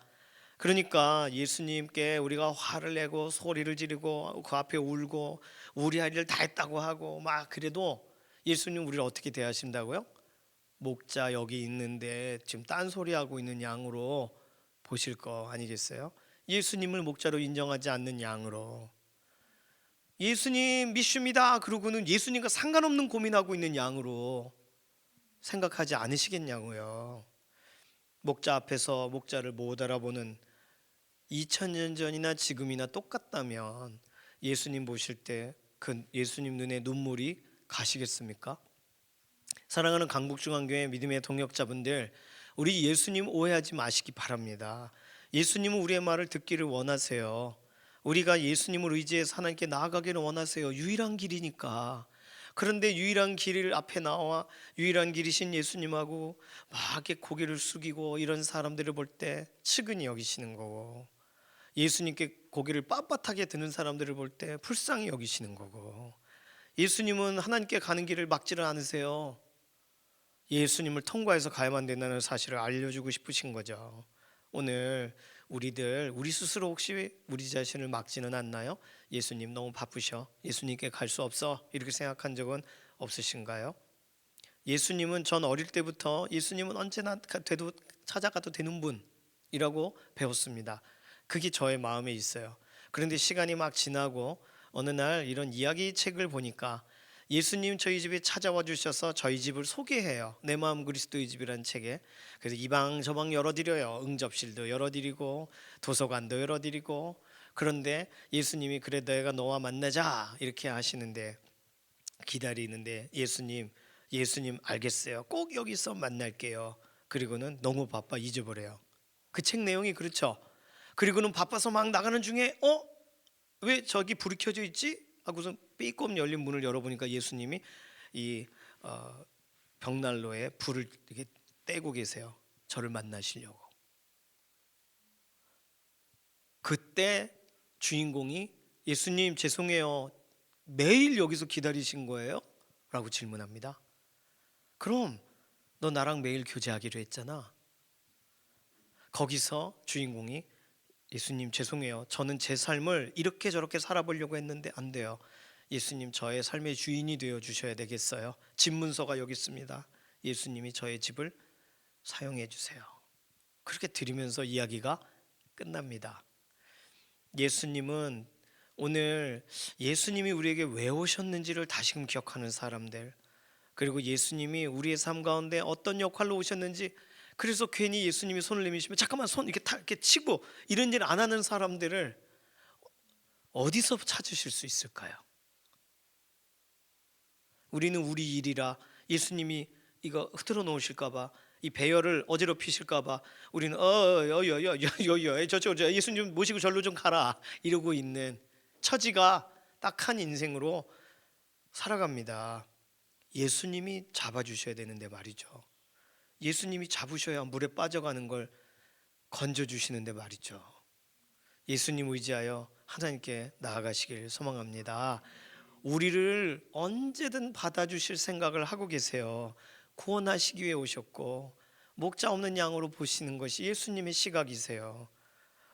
그러니까 예수님께 우리가 화를 내고 소리를 지르고 그 앞에 울고 우리 할 일 다 했다고 하고 막 그래도 예수님 우리를 어떻게 대하신다고요? 목자 여기 있는데 지금 딴소리하고 있는 양으로 보실 거 아니겠어요? 예수님을 목자로 인정하지 않는 양으로, 예수님 믿습니다 그러고는 예수님과 상관없는 고민하고 있는 양으로 생각하지 않으시겠냐고요. 목자 앞에서 목자를 못 알아보는 2000년 전이나 지금이나 똑같다면 예수님 보실 때 그 예수님 눈에 눈물이 가시겠습니까? 사랑하는 강북중앙교회 믿음의 동역자분들, 우리 예수님 오해하지 마시기 바랍니다. 예수님은 우리의 말을 듣기를 원하세요. 우리가 예수님을 의지해서 하나님께 나아가기를 원하세요. 유일한 길이니까. 그런데 유일한 길 앞에 나와 유일한 길이신 예수님하고 막 이렇게 고개를 숙이고 이런 사람들을 볼 때 측은히 여기시는 거고, 예수님께 고개를 빳빳하게 드는 사람들을 볼 때 불쌍히 여기시는 거고, 예수님은 하나님께 가는 길을 막지를 않으세요. 예수님을 통과해서 가야만 된다는 사실을 알려주고 싶으신 거죠. 오늘 우리 스스로 혹시 우리 자신을 막지는 않나요? 예수님 너무 바쁘셔, 예수님께 갈 수 없어, 이렇게 생각한 적은 없으신가요? 예수님은 전 어릴 때부터 예수님은 언제나 찾아가도 되는 분이라고 배웠습니다. 그게 저의 마음에 있어요. 그런데 시간이 막 지나고 어느 날 이런 이야기 책을 보니까 예수님 저희 집에 찾아와 주셔서 저희 집을 소개해요. 내 마음 그리스도의 집이라는 책에. 그래서 이방 저방 열어드려요. 응접실도 열어드리고 도서관도 열어드리고. 그런데 예수님이 그래 내가 너와 만나자 이렇게 하시는데, 기다리는데 예수님 알겠어요, 꼭 여기서 만날게요. 그리고는 너무 바빠 잊어버려요. 그 책 내용이 그렇죠. 그리고는 바빠서 막 나가는 중에 왜 저기 불이 켜져 있지? 하고서 삐끔 열린 문을 열어보니까 예수님이 이 벽난로에 불을 이렇게 떼고 계세요. 저를 만나시려고. 그때 주인공이 예수님 죄송해요, 매일 여기서 기다리신 거예요? 라고 질문합니다. 그럼 너 나랑 매일 교제하기로 했잖아. 거기서 주인공이 예수님 죄송해요, 저는 제 삶을 이렇게 저렇게 살아보려고 했는데 안 돼요. 예수님 저의 삶의 주인이 되어 주셔야 되겠어요. 집 문서가 여기 있습니다. 예수님이 저의 집을 사용해 주세요. 그렇게 드리면서 이야기가 끝납니다. 예수님은 오늘 예수님이 우리에게 왜 오셨는지를 다시금 기억하는 사람들, 그리고 예수님이 우리의 삶 가운데 어떤 역할로 오셨는지, 그래서 괜히 예수님이 손을 내미시면 잠깐만 손 이렇게 치고 이런 일 안 하는 사람들을 어디서 찾으실 수 있을까요? 우리는 우리 일이라 예수님이 이거 흐트러 놓으실까 봐, 이 배열을 어지럽히실까 봐 우리는 저 예수님 모시고 절로 좀 가라 이러고 있는 처지가 딱한 인생으로 살아갑니다. 예수님이 잡아주셔야 되는데 말이죠. 예수님이 잡으셔야 물에 빠져가는 걸 건져주시는데 말이죠. 예수님 의지하여 하나님께 나아가시길 소망합니다. 우리를 언제든 받아주실 생각을 하고 계세요. 구원하시기 위해 오셨고 목자 없는 양으로 보시는 것이 예수님의 시각이세요.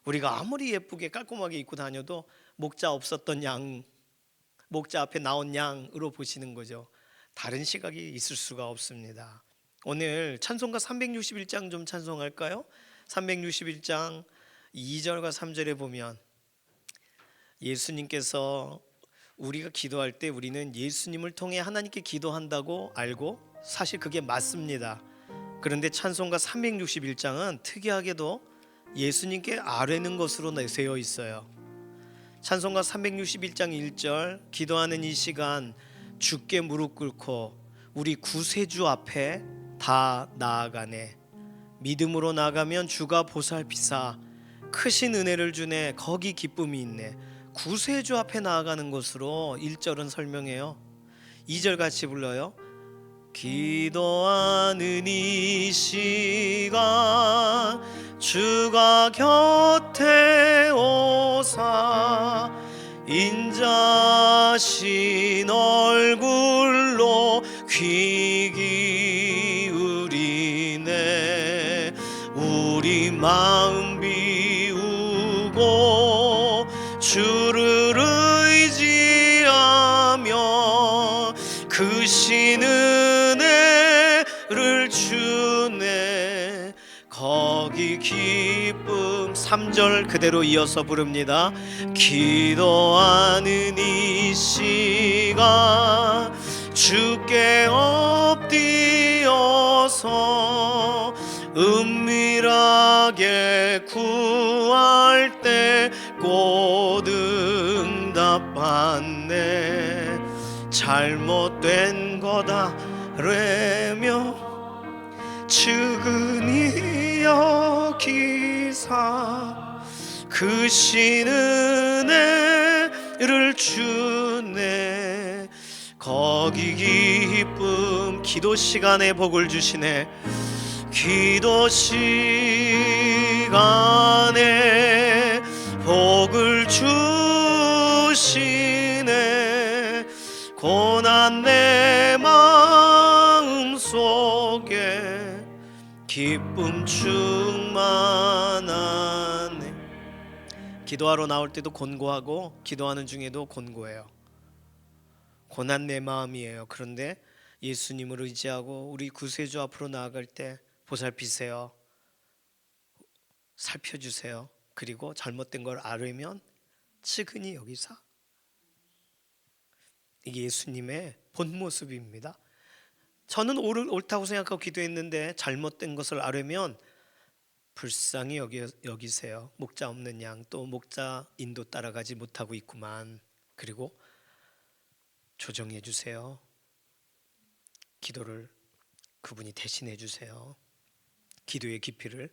우리가 아무리 예쁘게 깔끔하게 입고 다녀도 목자 없었던 양, 목자 앞에 나온 양으로 보시는 거죠. 다른 시각이 있을 수가 없습니다. 오늘 찬송가 361장 좀 찬송할까요? 361장 2절과 3절에 보면 예수님께서 우리가 기도할 때 우리는 예수님을 통해 하나님께 기도한다고 알고 사실 그게 맞습니다. 그런데 찬송가 361장은 특이하게도 예수님께 아뢰는 것으로 내세워 있어요. 찬송가 361장 1절, 기도하는 이 시간 주께 무릎 꿇고 우리 구세주 앞에 다 나아가네. 믿음으로 나가면 주가 보살피사 크신 은혜를 주네. 거기 기쁨이 있네. 구세주 앞에 나아가는 것으로 1절은 설명해요. 2절 같이 불러요. 기도하는 이 시간 주가 곁에 오사 인자신 얼굴로 귀 기울이네. 우리 마음 비우고 주를 의지하며 그 시 은혜를 주네. 거기 기쁨. 3절 그대로 이어서 부릅니다. 기도하는 이 시간 주께 엎드려서 은밀하게 구할 때 곧 응답받네. 잘못된 거다 라며 측은히 여기사 그 신 은혜를 주네. 거기 기쁨. 기도 시간에 복을 주시네. 기도 시간에 복을 주시네. 고난 내 마음 속에 기쁨 충만하네. 기도하러 나올 때도 곤고하고 기도하는 중에도 곤고해요. 고난 내 마음이에요. 그런데 예수님을 의지하고 우리 구세주 앞으로 나아갈 때 보살피세요. 살펴주세요. 그리고 잘못된 걸 알으면 측은히 여기사. 이게 예수님의 본 모습입니다. 저는 옳다고 생각하고 기도했는데 잘못된 것을 알으면 불쌍히 여기세요. 목자 없는 양, 또 목자 인도 따라가지 못하고 있구만. 그리고 조정해 주세요. 기도를 그분이 대신해 주세요. 기도의 깊이를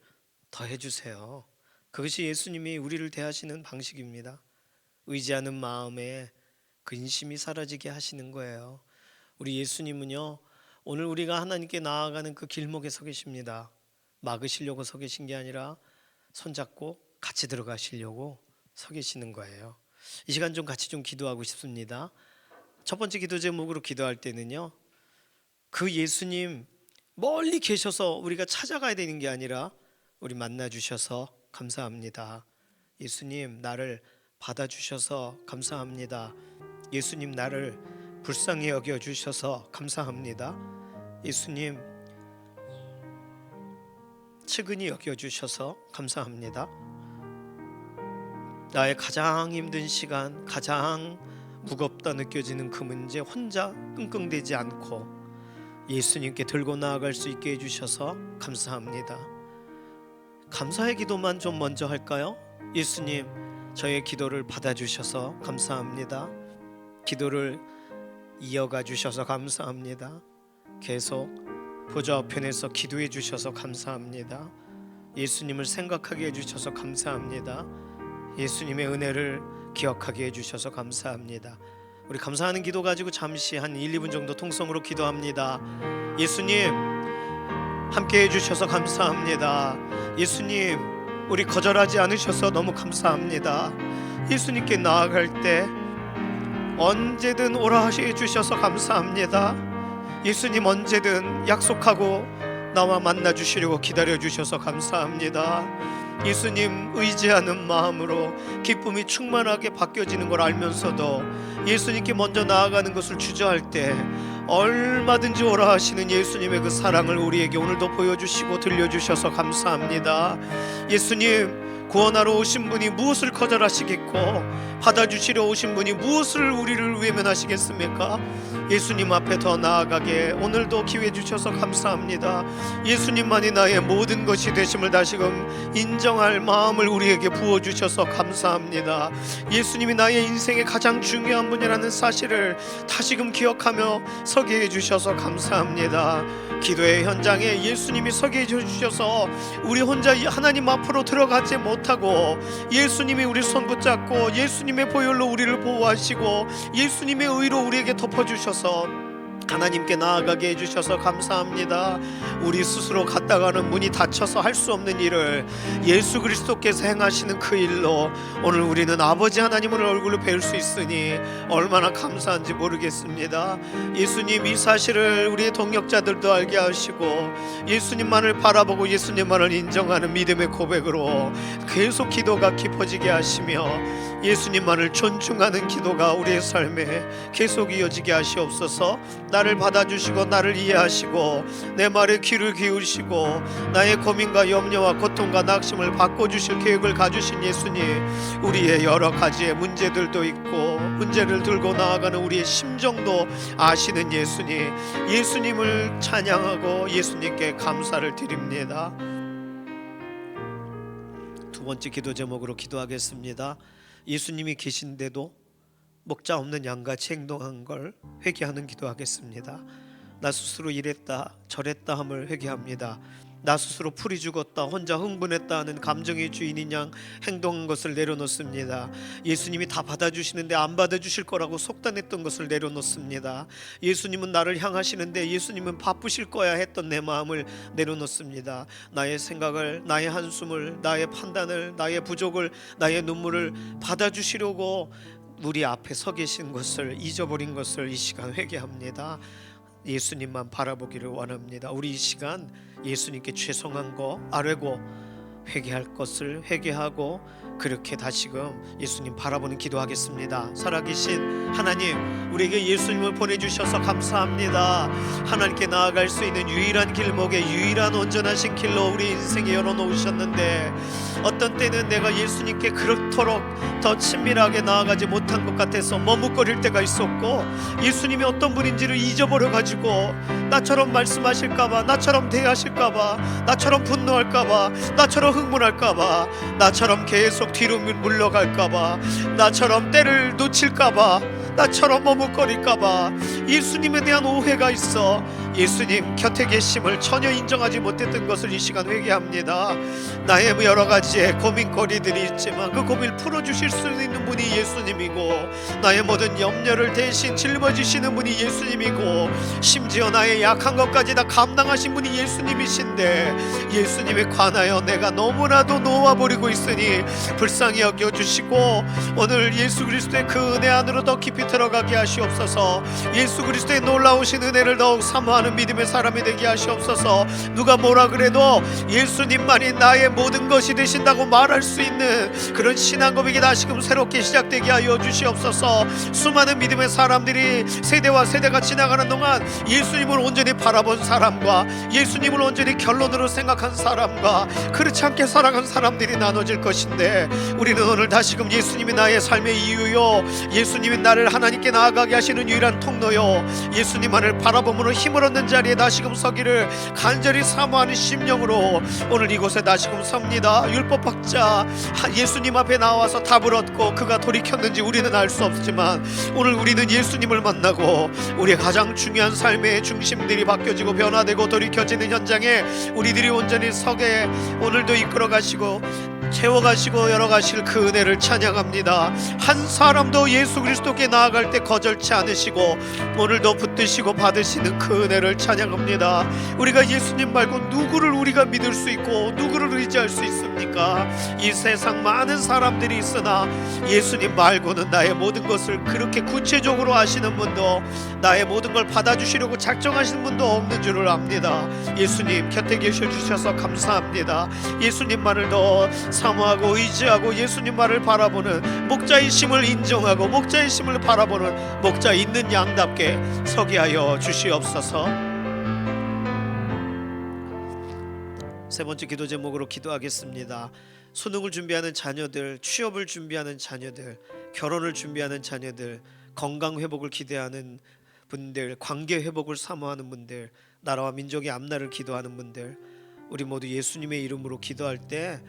더해 주세요. 그것이 예수님이 우리를 대하시는 방식입니다. 의지하는 마음에 근심이 사라지게 하시는 거예요. 우리 예수님은요, 오늘 우리가 하나님께 나아가는 그 길목에 서 계십니다. 막으시려고 서 계신 게 아니라 손잡고 같이 들어가시려고 서 계시는 거예요. 이 시간 좀 같이 좀 기도하고 싶습니다. 첫 번째 기도 제목으로 기도할 때는요, 그 예수님 멀리 계셔서 우리가 찾아가야 되는 게 아니라 우리 만나 주셔서 감사합니다. 예수님 나를 받아주셔서 감사합니다. 예수님 나를 불쌍히 여겨주셔서 감사합니다. 예수님 측은히 여겨주셔서 감사합니다. 나의 가장 힘든 시간, 가장 무겁다 느껴지는 그 문제 혼자 끙끙대지 않고 예수님께 들고 나아갈 수 있게 해주셔서 감사합니다. 감사의 기도만 좀 먼저 할까요? 예수님 저의 기도를 받아주셔서 감사합니다. 기도를 이어가 주셔서 감사합니다. 계속 보좌 편에서 기도해 주셔서 감사합니다. 예수님을 생각하게 해주셔서 감사합니다. 예수님의 은혜를 기억하게 해주셔서 감사합니다. 우리 감사하는 기도 가지고 잠시 한 1, 2분 정도 통성으로 기도합니다. 예수님 함께 해주셔서 감사합니다. 예수님 우리 거절하지 않으셔서 너무 감사합니다. 예수님께 나아갈 때 언제든 오라 해주셔서 감사합니다. 예수님 언제든 약속하고 나와 만나 주시려고 기다려 주셔서 감사합니다. 예수님 의지하는 마음으로 기쁨이 충만하게 바뀌어지는 걸 알면서도 예수님께 먼저 나아가는 것을 주저할 때 얼마든지 오라 하시는 예수님의 그 사랑을 우리에게 오늘도 보여주시고 들려주셔서 감사합니다. 예수님 구원하러 오신 분이 무엇을 거절하시겠고 받아주시러 오신 분이 무엇을 우리를 외면하시겠습니까? 예수님 앞에 더 나아가게 오늘도 기회 주셔서 감사합니다. 예수님만이 나의 모든 것이 되심을 다시금 인정할 마음을 우리에게 부어주셔서 감사합니다. 예수님이 나의 인생의 가장 중요한 분이라는 사실을 다시금 기억하며 서게 해주셔서 감사합니다. 기도의 현장에 예수님이 서게 해주셔서 우리 혼자 하나님 앞으로 들어가지 못하고 예수님이 우리 손 붙잡고 예수님의 보혈로 우리를 보호하시고 예수님의 의로 우리에게 덮어주셔서 하나님께 나아가게 해주셔서 감사합니다. 우리 스스로 갔다가는 문이 닫혀서 할 수 없는 일을 예수 그리스도께서 행하시는 그 일로 오늘 우리는 아버지 하나님을 얼굴로 뵐 수 있으니 얼마나 감사한지 모르겠습니다. 예수님 이 사실을 우리의 동역자들도 알게 하시고 예수님만을 바라보고 예수님만을 인정하는 믿음의 고백으로 계속 기도가 깊어지게 하시며 예수님만을 존중하는 기도가 우리의 삶에 계속 이어지게 하시옵소서. 나를 받아주시고 나를 이해하시고 내 말에 귀를 기울이시고 나의 고민과 염려와 고통과 낙심을 바꿔주실 계획을 가주신 예수님, 우리의 여러 가지의 문제들도 있고 문제를 들고 나아가는 우리의 심정도 아시는 예수님, 예수님을 찬양하고 예수님께 감사를 드립니다. 두 번째 기도 제목으로 기도하겠습니다. 예수님이 계신데도 목자 없는 양같이 행동한 걸 회개하는 기도하겠습니다. 나 스스로 이랬다 저랬다 함을 회개합니다. 나 스스로 풀이 죽었다 혼자 흥분했다 하는 감정의 주인인 양 행동한 것을 내려놓습니다. 예수님이 다 받아주시는데 안 받아주실 거라고 속단했던 것을 내려놓습니다. 예수님은 나를 향하시는데 예수님은 바쁘실 거야 했던 내 마음을 내려놓습니다. 나의 생각을, 나의 한숨을, 나의 판단을, 나의 부족을, 나의 눈물을 받아주시려고 우리 앞에 서 계신 것을 잊어버린 것을 이 시간 회개합니다. 예수님만 바라보기를 원합니다. 우리 이 시간 예수님께 죄송한 거 아뢰고 회개할 것을 회개하고 그렇게 다시금 예수님 바라보는 기도하겠습니다. 살아계신 하나님, 우리에게 예수님을 보내주셔서 감사합니다. 하나님께 나아갈 수 있는 유일한 길목에 유일한 온전하신 길로 우리 인생에 열어놓으셨는데 어떤 때는 내가 예수님께 그렇도록 더 친밀하게 나아가지 못한 것 같아서 머뭇거릴 때가 있었고 예수님이 어떤 분인지를 잊어버려가지고 나처럼 말씀하실까봐, 나처럼 대하실까봐, 나처럼 분노할까봐, 나처럼 흥분할까봐, 나처럼 계속 뒤로 물러갈까봐, 나처럼 때를 놓칠까봐, 나처럼 머뭇거릴까봐 예수님에 대한 오해가 있어 예수님 곁에 계심을 전혀 인정하지 못했던 것을 이 시간 회개합니다. 나의 여러 가지의 고민거리들이 있지만 그 고민을 풀어주실 수 있는 분이 예수님이고 나의 모든 염려를 대신 짊어지시는 분이 예수님이고 심지어 나의 약한 것까지 다 감당하신 분이 예수님이신데 예수님에 관하여 내가 너무나도 놓아버리고 있으니 불쌍히 여겨주시고 오늘 예수 그리스도의 그 은혜 안으로 더 깊이 들어가게 하시옵소서. 예수 그리스도의 놀라우신 은혜를 더욱 사모하는 믿음의 사람이 되게 하시옵소서. 누가 뭐라 그래도 예수님만이 나의 모든 것이 되신다고 말할 수 있는 그런 신앙 고백이 다시금 새롭게 시작되게 하여 주시옵소서. 수많은 믿음의 사람들이 세대와 세대가 지나가는 동안 예수님을 온전히 바라본 사람과 예수님을 온전히 결론으로 생각한 사람과 그렇지 않게 살아간 사람들이 나눠질 것인데 우리는 오늘 다시금 예수님이 나의 삶의 이유요, 예수님이 나를 하나님께 나아가게 하시는 유일한 통로요, 예수님만을 바라봄으로 힘을 얻는 자리에 다시금 서기를 간절히 사모하는 심령으로 오늘 이곳에 다시금 섭니다. 율법학자 예수님 앞에 나와서 답을 얻고 그가 돌이켰는지 우리는 알 수 없지만 오늘 우리는 예수님을 만나고 우리의 가장 중요한 삶의 중심들이 바뀌어지고 변화되고 돌이켜지는 현장에 우리들이 온전히 서게 오늘도 이끌어가시고 채워가시고 열어가실 그 은혜를 찬양합니다. 한 사람도 예수 그리스도께 나아갈 때 거절치 않으시고 오늘도 붙드시고 받으시는 그 은혜를 찬양합니다. 우리가 예수님 말고 누구를 우리가 믿을 수 있고 누구를 의지할 수 있습니까? 이 세상 많은 사람들이 있으나 예수님 말고는 나의 모든 것을 그렇게 구체적으로 아시는 분도 나의 모든 걸 받아주시려고 작정하시는 분도 없는 줄을 압니다. 예수님 곁에 계셔 주셔서 감사합니다. 예수님만을 더 사모하고 의지하고 예수님 말을 바라보는 목자이심을 인정하고 목자이심을 바라보는 목자 있는 양답게 서게 하여 주시옵소서. 세 번째 기도 제목으로 기도하겠습니다. 수능을 준비하는 자녀들, 취업을 준비하는 자녀들, 결혼을 준비하는 자녀들, 건강 회복을 기대하는 분들, 관계 회복을 사모하는 분들, 나라와 민족의 앞날을 기도하는 분들, 우리 모두 예수님의 이름으로 기도할 때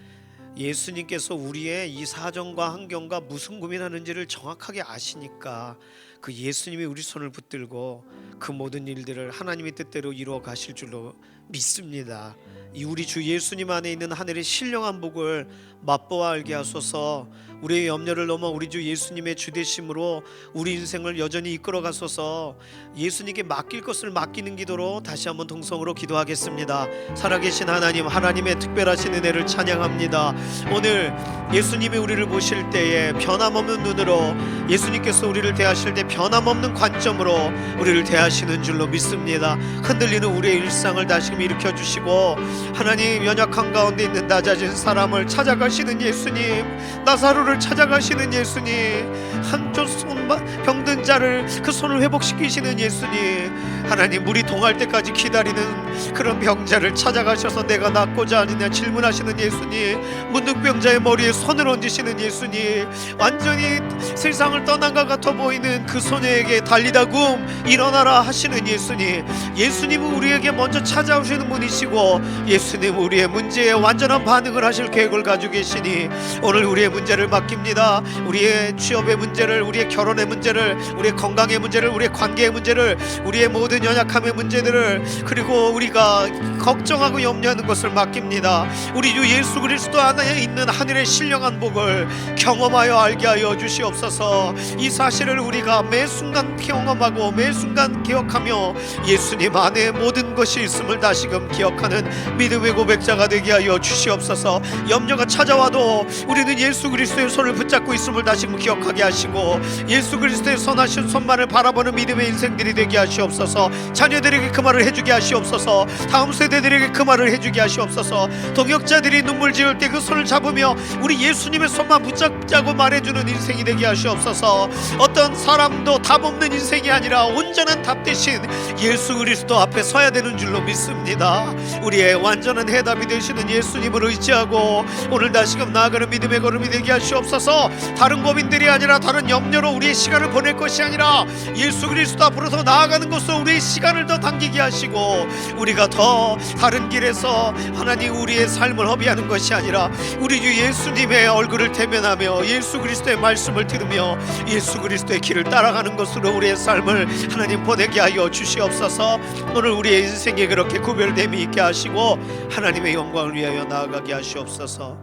예수님께서 우리의 이 사정과 환경과 무슨 고민하는지를 정확하게 아시니까 그 예수님이 우리 손을 붙들고 그 모든 일들을 하나님의 뜻대로 이루어 가실 줄로 믿습니다. 이 우리 주 예수님 안에 있는 하늘의 신령한 복을 맛보아 알게 하소서. 우리의 염려를 넘어 우리 주 예수님의 주되심으로 우리 인생을 여전히 이끌어 가소서. 예수님께 맡길 것을 맡기는 기도로 다시 한번 동성으로 기도하겠습니다. 살아계신 하나님, 하나님의 특별하신 은혜를 찬양합니다. 오늘 예수님이 우리를 보실 때에 변함없는 눈으로 예수님께서 우리를 대하실 때 변함없는 관점으로 우리를 대하시는 줄로 믿습니다. 흔들리는 우리의 일상을 다시금 다시금 일으켜 주시고, 하나님 연약한 가운데 있는 낮아진 사람을 찾아가시는 예수님, 나사로를 찾아가시는 예수님, 한쪽 손 병든 자를 그 손을 회복시키시는 예수님, 하나님 물이 동할 때까지 기다리는 그런 병자를 찾아가셔서 내가 낫고자 하느냐 질문하시는 예수님, 문둥병자의 머리에 손을 얹으시는 예수님, 완전히 세상을 떠난 것 같아 보이는 그 소녀에게 달리다 굼 일어나라 하시는 예수님, 예수님은 우리에게 먼저 찾아오시는 분이시고, 예수님 우리의 문제에 완전한 반응을 하실 계획을 가지고 계시니 오늘 우리의 문제를 맡깁니다. 우리의 취업의 문제를, 우리의 결혼의 문제를, 우리의 건강의 문제를, 우리의 관계의 문제를, 우리의 모든 연약함의 문제들을, 그리고 우리가 걱정하고 염려하는 것을 맡깁니다. 우리 주 예수 그리스도 안에 있는 하늘의 신령한 복을 경험하여 알게 하여 주시옵소서. 이 사실을 우리가 매 순간 경험하고 매 순간 기억하며 예수님 안에 모든 것이 있음을 다시금 기억하는 믿음의 고백자가 되게 하여 주시옵소서. 염려가 찾아와도 우리는 예수 그리스도의 손을 붙잡고 있음을 다시금 기억하게 하시고, 예수 그리스도의 선하신 손만을 바라보는 믿음의 인생들이 되게 하시옵소서. 자녀들에게 그 말을 해주게 하시옵소서. 다음 세대들에게 그 말을 해주게 하시옵소서. 동역자들이 눈물 지을 때 그 손을 잡으며 우리 예수님의 손만 붙잡자고 말해주는 인생이 되게 하시옵소서. 어떤 사람도 답 없는 인생이 아니라 온전한 답 대신 예수 그리스도 앞에 서야 되는 줄로 믿습니다. 우리의 완전한 해답이 되시는 예수님을 의지하고 오늘 다시금 나아가는 믿음의 걸음이 되게 하시옵소서. 다른 고민들이 아니라 다른 염려로 우리의 시간을 보낼 것이 아니라 예수 그리스도 앞으로 더 나아가는 것으로 우리의 시간을 더 당기게 하시고, 우리가 더 다른 길에서 하나님 우리의 삶을 허비하는 것이 아니라 우리 주 예수님의 얼굴을 대면하며 예수 그리스도의 말씀을 들으며 예수 그리스도의 길을 따라가는 것으로 우리의 삶을 하나님 보내게 하여 주시옵소서. 오늘 우리의 인생에 그렇게 구별됨이 있게 하시고 하나님의 영광을 위하여 나아가게 하시옵소서.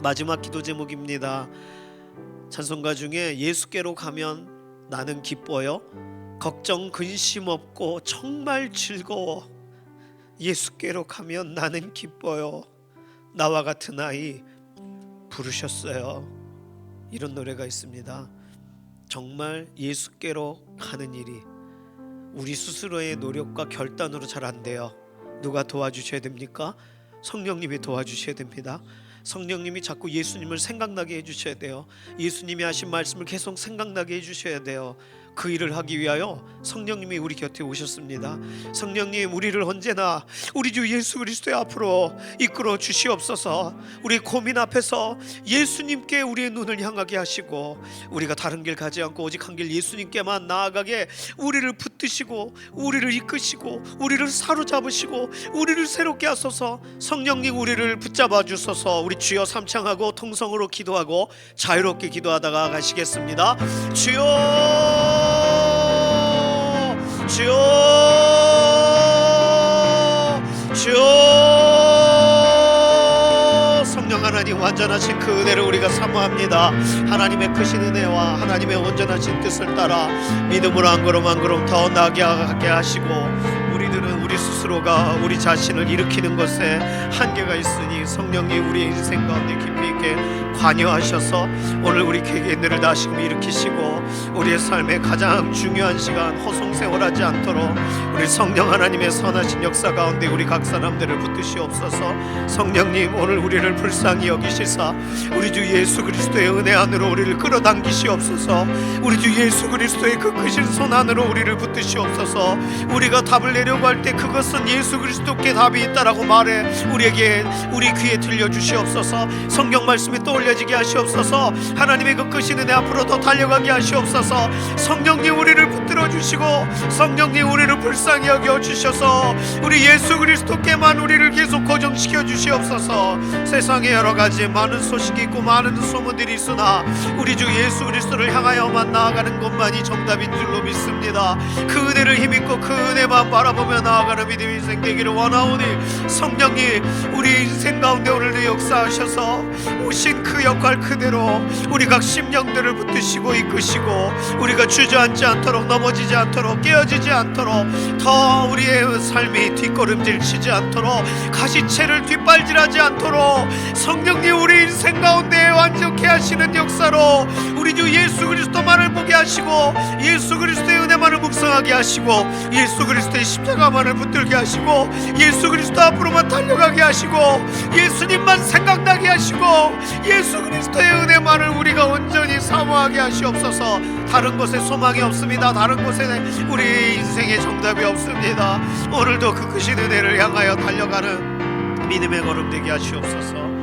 마지막 기도 제목입니다. 찬송가 중에 예수께로 가면 나는 기뻐요, 걱정 근심 없고 정말 즐거워, 예수께로 가면 나는 기뻐요, 나와 같은 아이 부르셨어요. 이런 노래가 있습니다. 정말 예수께로 가는 일이 우리 스스로의 노력과 결단으로 잘 안 돼요. 누가 도와주셔야 됩니까? 성령님이 도와주셔야 됩니다. 성령님이 자꾸 예수님을 생각나게 해주셔야 돼요. 예수님이 하신 말씀을 계속 생각나게 해주셔야 돼요. 그 일을 하기 위하여 성령님이 우리 곁에 오셨습니다. 성령님, 우리를 언제나 우리 주 예수 그리스도의 앞으로 이끌어 주시옵소서. 우리 고민 앞에서 예수님께 우리의 눈을 향하게 하시고, 우리가 다른 길 가지 않고 오직 한 길 예수님께만 나아가게 우리를 붙드시고 우리를 이끄시고 우리를 사로잡으시고 우리를 새롭게 하소서. 성령님, 우리를 붙잡아 주소서. 우리 주여 삼창하고 통성으로 기도하고 자유롭게 기도하다가 가시겠습니다. 주여, 주여, 주여. 성령 하나님, 완전하신 그 은혜를 우리가 사모합니다. 하나님의 크신 은혜와 하나님의 온전하신 뜻을 따라 믿음으로 한 걸음 한 걸음 더 나아가게 하시고, 우리들은 우리 스스로가 우리 자신을 일으키는 것에 한계가 있으니 성령님 우리의 인생 가운데 깊이 있게 관여하셔서 오늘 우리 개개인들을 다시금 일으키시고, 우리의 삶의 가장 중요한 시간 허송세월하지 않도록 우리 성령 하나님의 선하신 역사 가운데 우리 각 사람들을 붙드시옵소서. 성령님, 오늘 우리를 불쌍히 여기시사 우리 주 예수 그리스도의 은혜 안으로 우리를 끌어당기시옵소서. 우리 주 예수 그리스도의 그 크신 손 안으로 우리를 붙드시옵소서. 우리가 답을 내려고 할 때 그것은 예수 그리스도께 답이 있다라고 말해 우리에게, 우리 귀에 들려주시옵소서. 성경 말씀이 떠올려지게 하시옵소서. 하나님의 그 크신 은혜 앞으로 더 달려가게 하시옵소서. 성령님, 우리를 붙들어 주시고 성령님, 우리를 불쌍히 여겨 주셔서 우리 예수 그리스도께만 우리를 계속 고정시켜 주시옵소서. 세상에 여러 가지 많은 소식이 있고 많은 소문들이 있으나 우리 주 예수 그리스도를 향하여만 나아가는 것만이 정답인 줄로 믿습니다. 그 은혜를 힘입고 그 은혜만 바라보며 나아가는 믿음 인생 되기를 원하오니, 성령님, 우리 인생 가운데 오늘도 역사하셔서 오신 그 역할 그대로 우리 각 심령들을 붙드시고 이끄시고, 우리가 주저앉지 않도록, 넘어지지 않도록, 깨어지지 않도록, 더 우리의 삶이 뒷걸음질 치지 않도록, 가시채를 뒷발질하지 않도록 성령님 우리 인생 가운데 완전케 하시는 역사로 우리 주 예수 그리스도만을 보게 하시고 예수 그리스도의 은혜만을 묵상하게 하시고 예수 그리스도의 십자가만을 붙들게 하시고 예수 그리스도 앞으로만 달려가게 하시고 예수님만 생각나게 하시고 예수 그리스도의 은혜만을 우리가 온전히 사모하게 하시옵소서. 다른 곳에 소망이 없습니다. 다른 곳에 우리 인생의 정답이 없습니다. 오늘도 그 크신 은혜를 향하여 달려가는 믿음의 걸음 되게 하시옵소서.